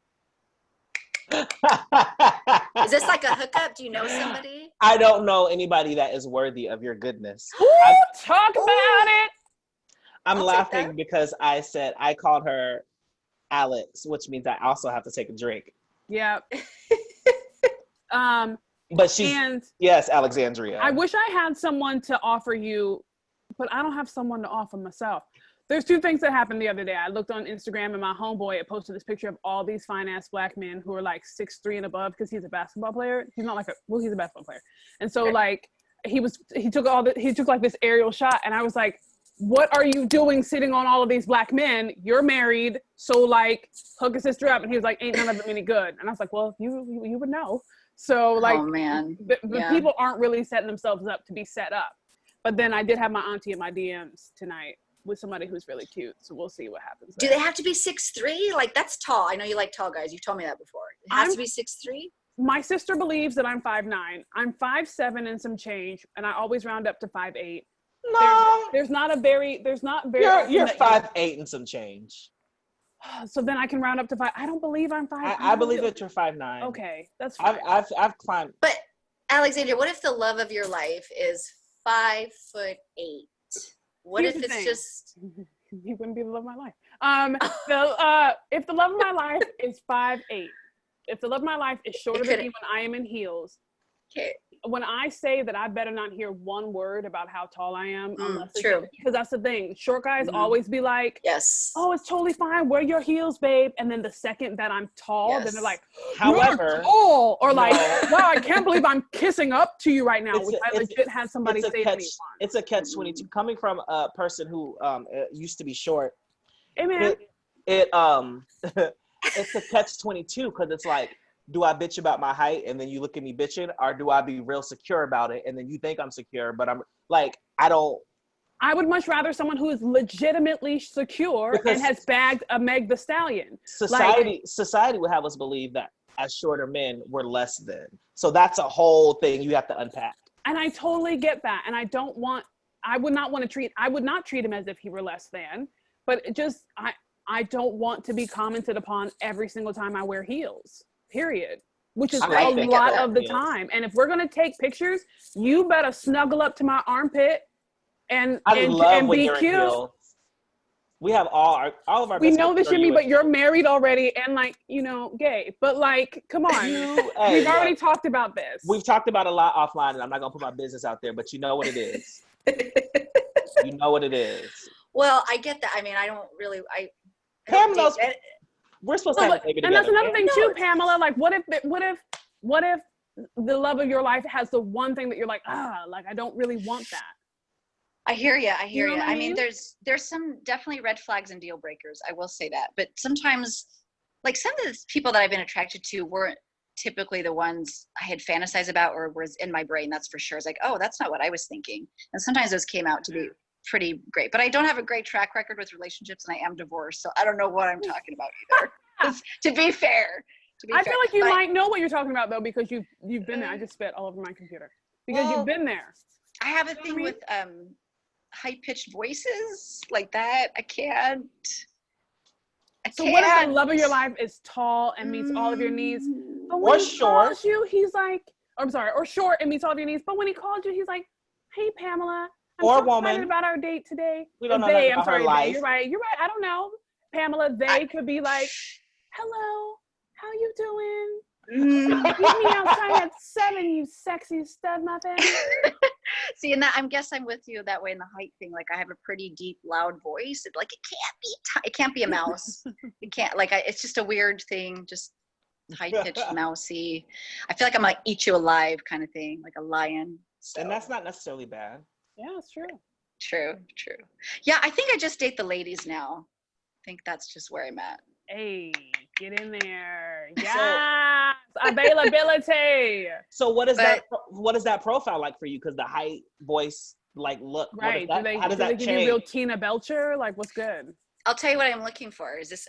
Is this like a hookup? Do you know somebody? I don't know anybody that is worthy of your goodness. Talk about it. I'm laughing because I called her Alex, which means I also have to take a drink. Yeah. But yes, Alexandria. I wish I had someone to offer you, but I don't have someone to offer myself. There's 2 things that happened the other day. I looked on Instagram and my homeboy had posted this picture of all these fine ass black men who are like 6'3" and above because he's a basketball player. He's not he's a basketball player. And so like he took like this aerial shot and I was like, what are you doing sitting on all of these black men? You're married, so like hook a sister up. And he was like, ain't none of them any good. And I was like, well, you would know. So like, oh man, the people aren't really setting themselves up to be set up. But then I did have my auntie in my DMs tonight with somebody who's really cute. So we'll see what happens there. Do they have to be 6'3"? Like, that's tall. I know you like tall guys. You've told me that before. It has to be 6'3"? My sister believes that I'm 5'9". I'm 5'7" and some change, and I always round up to 5'8". No. There's not very. You're 5'8" and some change. So then I can round up to 5. I don't believe I'm 5'9". I believe that you're 5'9". Okay, that's fine. I've climbed. But Alexandria, what if the love of your life is 5'8"? What if it's just? He wouldn't be the love of my life. If the love of my life is 5'8", if the love of my life is shorter than me when I am in heels, okay. When I say that, I better not hear one word about how tall I am. True. Because that's the thing. Short guys always be like, yes. Oh, it's totally fine. Wear your heels, babe. And then the second that I'm tall, then they're like, however, you're tall. Or like, wow, I can't believe I'm kissing up to you right now. Which I legit had somebody say to me once. It's a catch-22. Coming from a person who used to be short. Hey, man. It's a catch-22 because it's like, do I bitch about my height and then you look at me bitching, or do I be real secure about it and then you think I'm secure, but I'm like, I don't. I would much rather someone who is legitimately secure and has bagged a Meg the Stallion. Society would have us believe that as shorter men we're less than. So that's a whole thing you have to unpack. And I totally get that. And I would not treat him as if he were less than, but I don't want to be commented upon every single time I wear heels, period. Which is a lot of the time. And if we're going to take pictures, you better snuggle up to my armpit and be cute. We have all of our. We know this, Jimmy, but you're married already and gay. But come on, we've already talked about this. We've talked about a lot offline, and I'm not gonna put my business out there, but you know what it is. You know what it is. Well, I get that. I mean, I don't really. Pam knows. We're supposed to have a baby together. And that's another thing too, Pamela. Like, what if the love of your life has the one thing that you're like, I don't really want that. I hear you. You know what I mean, mean? there's some definitely red flags and deal breakers. I will say that. But sometimes, like some of the people that I've been attracted to weren't typically the ones I had fantasized about or was in my brain. That's for sure. It's like, oh, that's not what I was thinking. And sometimes those came out to be pretty great. But I don't have a great track record with relationships, and I am divorced, so I don't know what I'm talking about either. To be fair. I feel like you might know what you're talking about though, because you've been there. I just spit all over my computer because you've been there. I have a thing with high-pitched voices like that. I can't. So what if the love of your life is tall and meets all of your needs, but when he calls you, he's like, or short and meets all of your needs, but when he called you, he's like, "Hey, Pamela, I'm so excited about our date today." We don't know nothing about her life. You're right. I don't know, Pamela. They could be like, "Hello, how you doing? Meet me outside at 7, you sexy stud muffin." See, and I guess I'm with you that way in the height thing. Like, I have a pretty deep, loud voice. It can't be a mouse. It can't. It's just a weird thing. Just high pitched, mousy. I feel like I'm gonna eat you alive, kind of thing, like a lion. So. And that's not necessarily bad. Yeah, it's true. True. Yeah, I think I just date the ladies now. I think that's just where I'm at. Hey, get in there. Yes, availability. So what is that profile like for you? Because the height, voice, look. Right. How does that give change? You real Tina Belcher? Like, what's good? I'll tell you what I'm looking for. Is this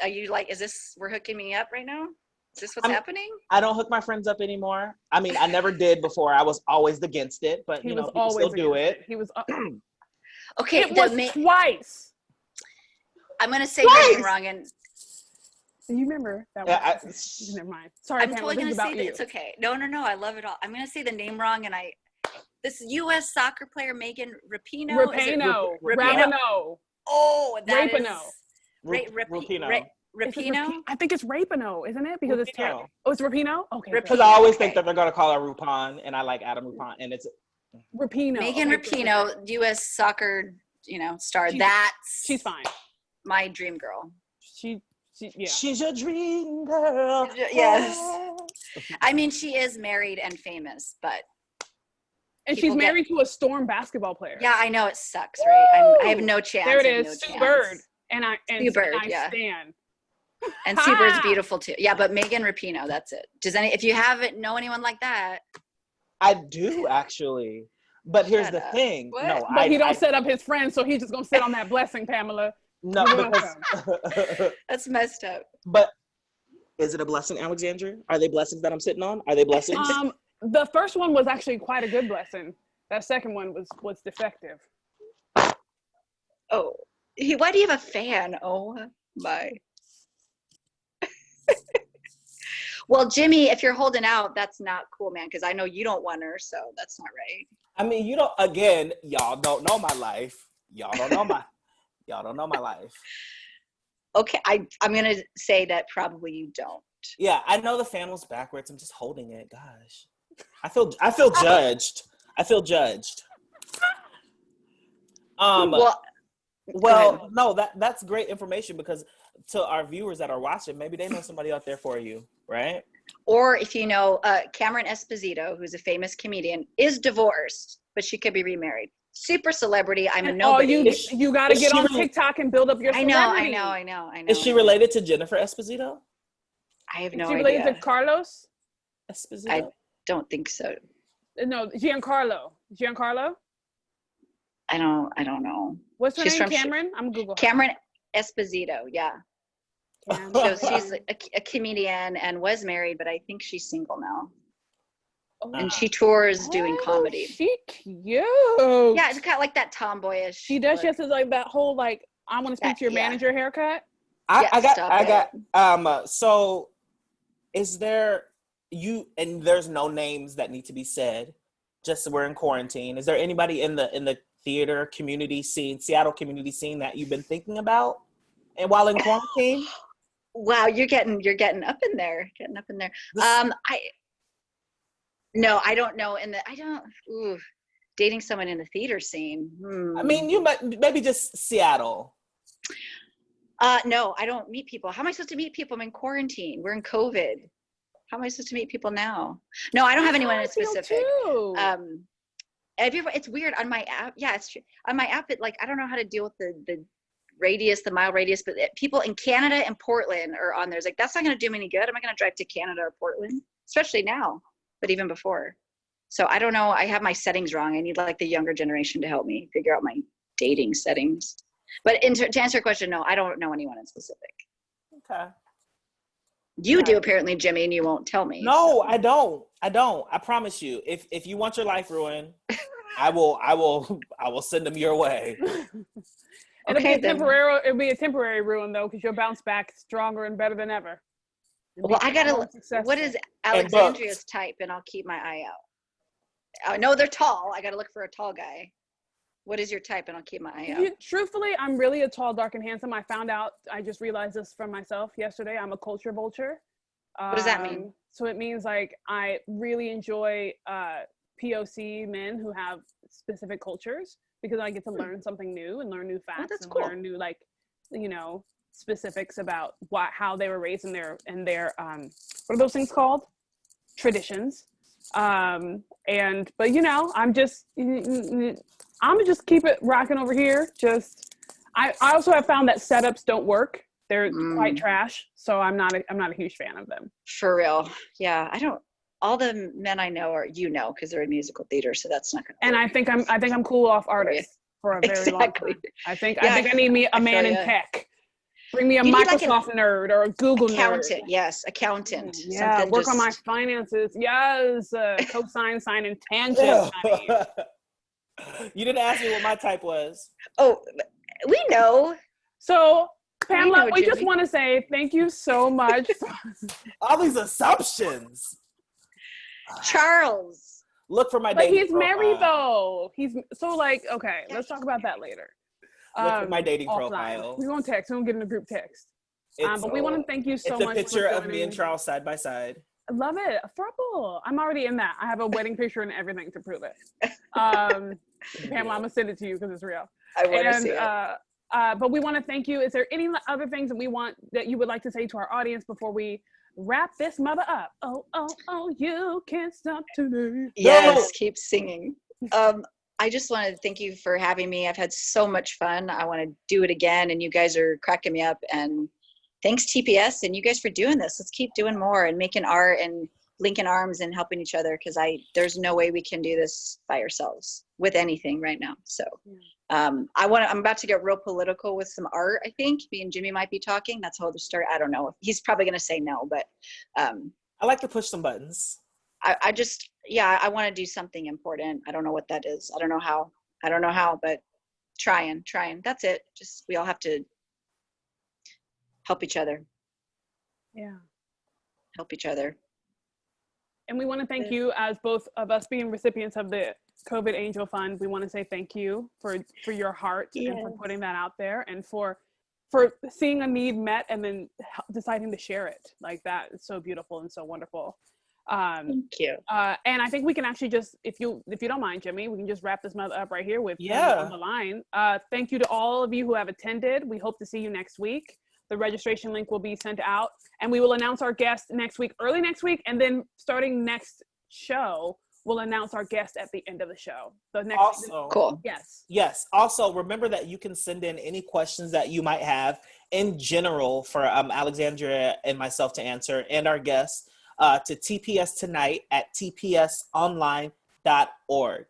we're hooking me up right now? Is this what's happening? I don't hook my friends up anymore. I mean, I never did before. I was always against it, but people still do it. He was okay. It was twice. I'm gonna say your name wrong, and you remember that one? Never mind. Sorry, I'm totally gonna say that it's okay. No. I love it all. I'm gonna say the name wrong, and this U.S. soccer player Megan Rapinoe. Rapinoe. Oh, that Rapinoe. Rapinoe. I think it's Rapinoe, isn't it? Because it's terrible. Oh, it's Rapinoe. Okay. Because I always think that they're gonna call her Rupon, and I like Adam Rupon, and it's Rapinoe. Megan Rapinoe, U.S. soccer, star. She's fine. My dream girl. Yeah. She's your dream girl. Yes. I mean, she is married and famous, but. And she's married to a Storm basketball player. Yeah, I know, it sucks, right? I have no chance. There it is, Sue Bird. And I stand. And Sue Bird's beautiful too. Yeah, but Megan Rapinoe, that's it. If you haven't know anyone like that. I do actually. But here's the thing. What? No, but he don't set up his friends, so he's just gonna sit on that blessing, Pamela. No, because that's messed up. But is it a blessing, Alexandria? Are they blessings that I'm sitting on? Are they blessings? The first one was actually quite a good blessing. That second one was defective. Oh, why do you have a fan? Oh my. Well, Jimmy, if you're holding out, that's not cool, man, because I know you don't want her, so that's not right. I mean, y'all don't know my life. Y'all don't know my life. Okay, I'm going to say that probably you don't. Yeah, I know the fan was backwards. I'm just holding it. Gosh. I feel judged. Well, no, that's great information, because to our viewers that are watching, maybe they know somebody out there for you, right? Or if you know, Cameron Esposito, who's a famous comedian, is divorced, but she could be remarried. Super celebrity. I'm a nobody. You got to get on TikTok and build up your celebrity. I know. Is she related to Jennifer Esposito? I have no idea. Is she related to Carlos? Esposito? I don't think so. No, Giancarlo. I don't know. What's her She's name? from Cameron? I'm Google her. Cameron Esposito. Yeah. Cameron. So she's a comedian and was married, but I think she's single now. Oh, And she tours doing comedy. She cute. Yeah, it's kind of like that tomboyish. She does. look. She has this, like that whole like I want to speak to your Yeah. manager haircut. I stop got so is there and there's no names that need to be said, just we're in quarantine. Is there anybody in the theater community scene, Seattle community scene, that you've been thinking about and while in quarantine? Wow, you're getting up in there. I don't know. Dating someone in the theater scene. I mean, you might maybe just Seattle. No, I don't meet people. How am I supposed to meet people? I'm in quarantine. We're in COVID. How am I supposed to meet people now? No, I don't have anyone in specific. It's weird on my app. Yeah, it's true. On my app, I don't know how to deal with the radius, the mile radius, but people in Canada and Portland are on there. It's like, that's not going to do me any good. Am I going to drive to Canada or Portland? Especially now, but even before. So I don't know. I have my settings wrong. I need the younger generation to help me figure out my dating settings. But to answer your question, no, I don't know anyone in specific. Okay. You do apparently, Jimmy, and you won't tell me. No, so. I don't. I promise you. If you want your life ruined, I will send them your way. It'll be a temporary ruin though, because you'll bounce back stronger and better than ever. Well, I gotta. What is Alexandria's type, and I'll keep my eye out. I know they're tall. I gotta look for a tall guy. What is your type, and I'll keep my eye out. Truthfully, I'm really a tall, dark, and handsome. I just realized this from myself yesterday. I'm a culture vulture. What does that mean? So it means I really enjoy POC men who have specific cultures, because I get to learn something new and learn new facts and learn new specifics about how they were raised in their what are those things called? Traditions. I'm just keep it rocking over here. I also have found that setups don't work. They're quite trash. So I'm not a huge fan of them. For real. Yeah. All the men I know are, because they're in musical theater. So that's not going to work. And I think I'm cool off artists for a very long time. I think I need me a man in tech. Bring me a Microsoft nerd or a Google accountant. nerd. Yes, accountant. Yeah, something work on my finances. Yes, cosine, sine, and tangent. You didn't ask me what my type was. Oh, we know. So, Pamela, we just want to say thank you so much. All these assumptions. Charles. Look for my dating profile. But he's married though. He's so okay, let's talk about that later. Look at my dating offline. profile. We won't text. We won't get in a group text. But we want to thank you so much. It's a picture of me and Charles side by side. I love it. A throuple. I'm already in that. I have a wedding picture and everything to prove it. Pamela, I'm gonna send it to you because it's real. I want to see it. But we want to thank you. Is there any other things that you would like to say to our audience before we wrap this mother up? Oh, you can't stop today. Yes, keep singing. I just want to thank you for having me. I've had so much fun. I want to do it again, and you guys are cracking me up. And thanks TPS and you guys for doing this. Let's keep doing more and making art and linking arms and helping each other, because there's no way we can do this by ourselves with anything right now. So I'm about to get real political with some art. I think me and Jimmy might be talking. That's how the start. I don't know. He's probably going to say no, but I like to push some buttons. I want to do something important. I don't know what that is. I don't know how, but trying. That's it. Just, we all have to help each other. Yeah. Help each other. And we want to thank you, as both of us being recipients of the COVID Angel Fund. We want to say thank you for your heart and for putting that out there, and for seeing a need met and then deciding to share it like that. It's so beautiful and so wonderful. Thank you. And I think we can actually just, if you don't mind, Jimmy, we can just wrap this mother up right here with on the line. Thank you to all of you who have attended. We hope to see you next week. The registration link will be sent out, and we will announce our guest early next week, and then starting next show, we'll announce our guest at the end of the show. So cool. Yes. Also, remember that you can send in any questions that you might have in general for Alexandria and myself to answer, and our guests. to TPS Tonight at tpsonline.org.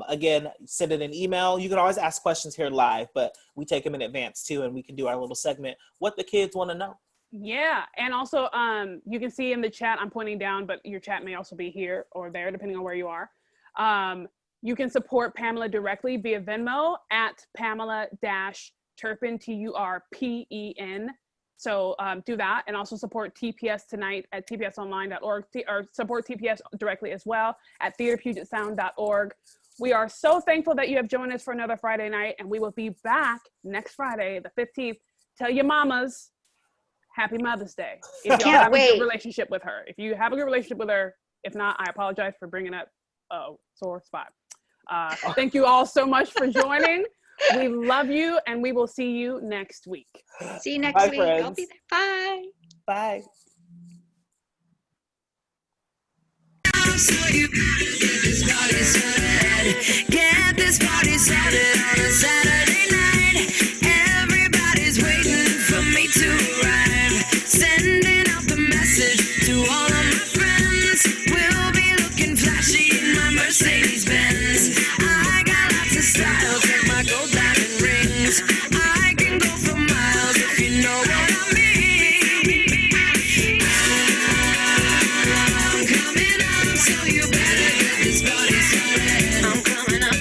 Again, send it an email. You can always ask questions here live, but we take them in advance too, and we can do our little segment, What the Kids Want to Know. Yeah, and also you can see in the chat, I'm pointing down, but your chat may also be here or there, depending on where you are. You can support Pamela directly via Venmo at Pamela-Turpen, Turpen. So do that, and also support TPS Tonight at tpsonline.org, or support TPS directly as well at theaterpugetsound.org. We are so thankful that you have joined us for another Friday night, and we will be back next Friday, the 15th. Tell your mamas, Happy Mother's Day. If you have a good relationship with her. If you have a good relationship with her, if not, I apologize for bringing up a sore spot. Thank you all so much for joining. We love you, and we will see you next week. See you next week. Friends. I'll be there. Bye. Bye. So you gotta get this party started. Get this party started on a Saturday night. Everybody's waiting for me to arrive. Sending out the message to all of my friends. We'll be looking flashy in my Mercedes Benz. I got lots of style, check my gold diamond rings. I can go for miles if you know what I mean. I'm coming up, so you better get this party started. I'm coming up.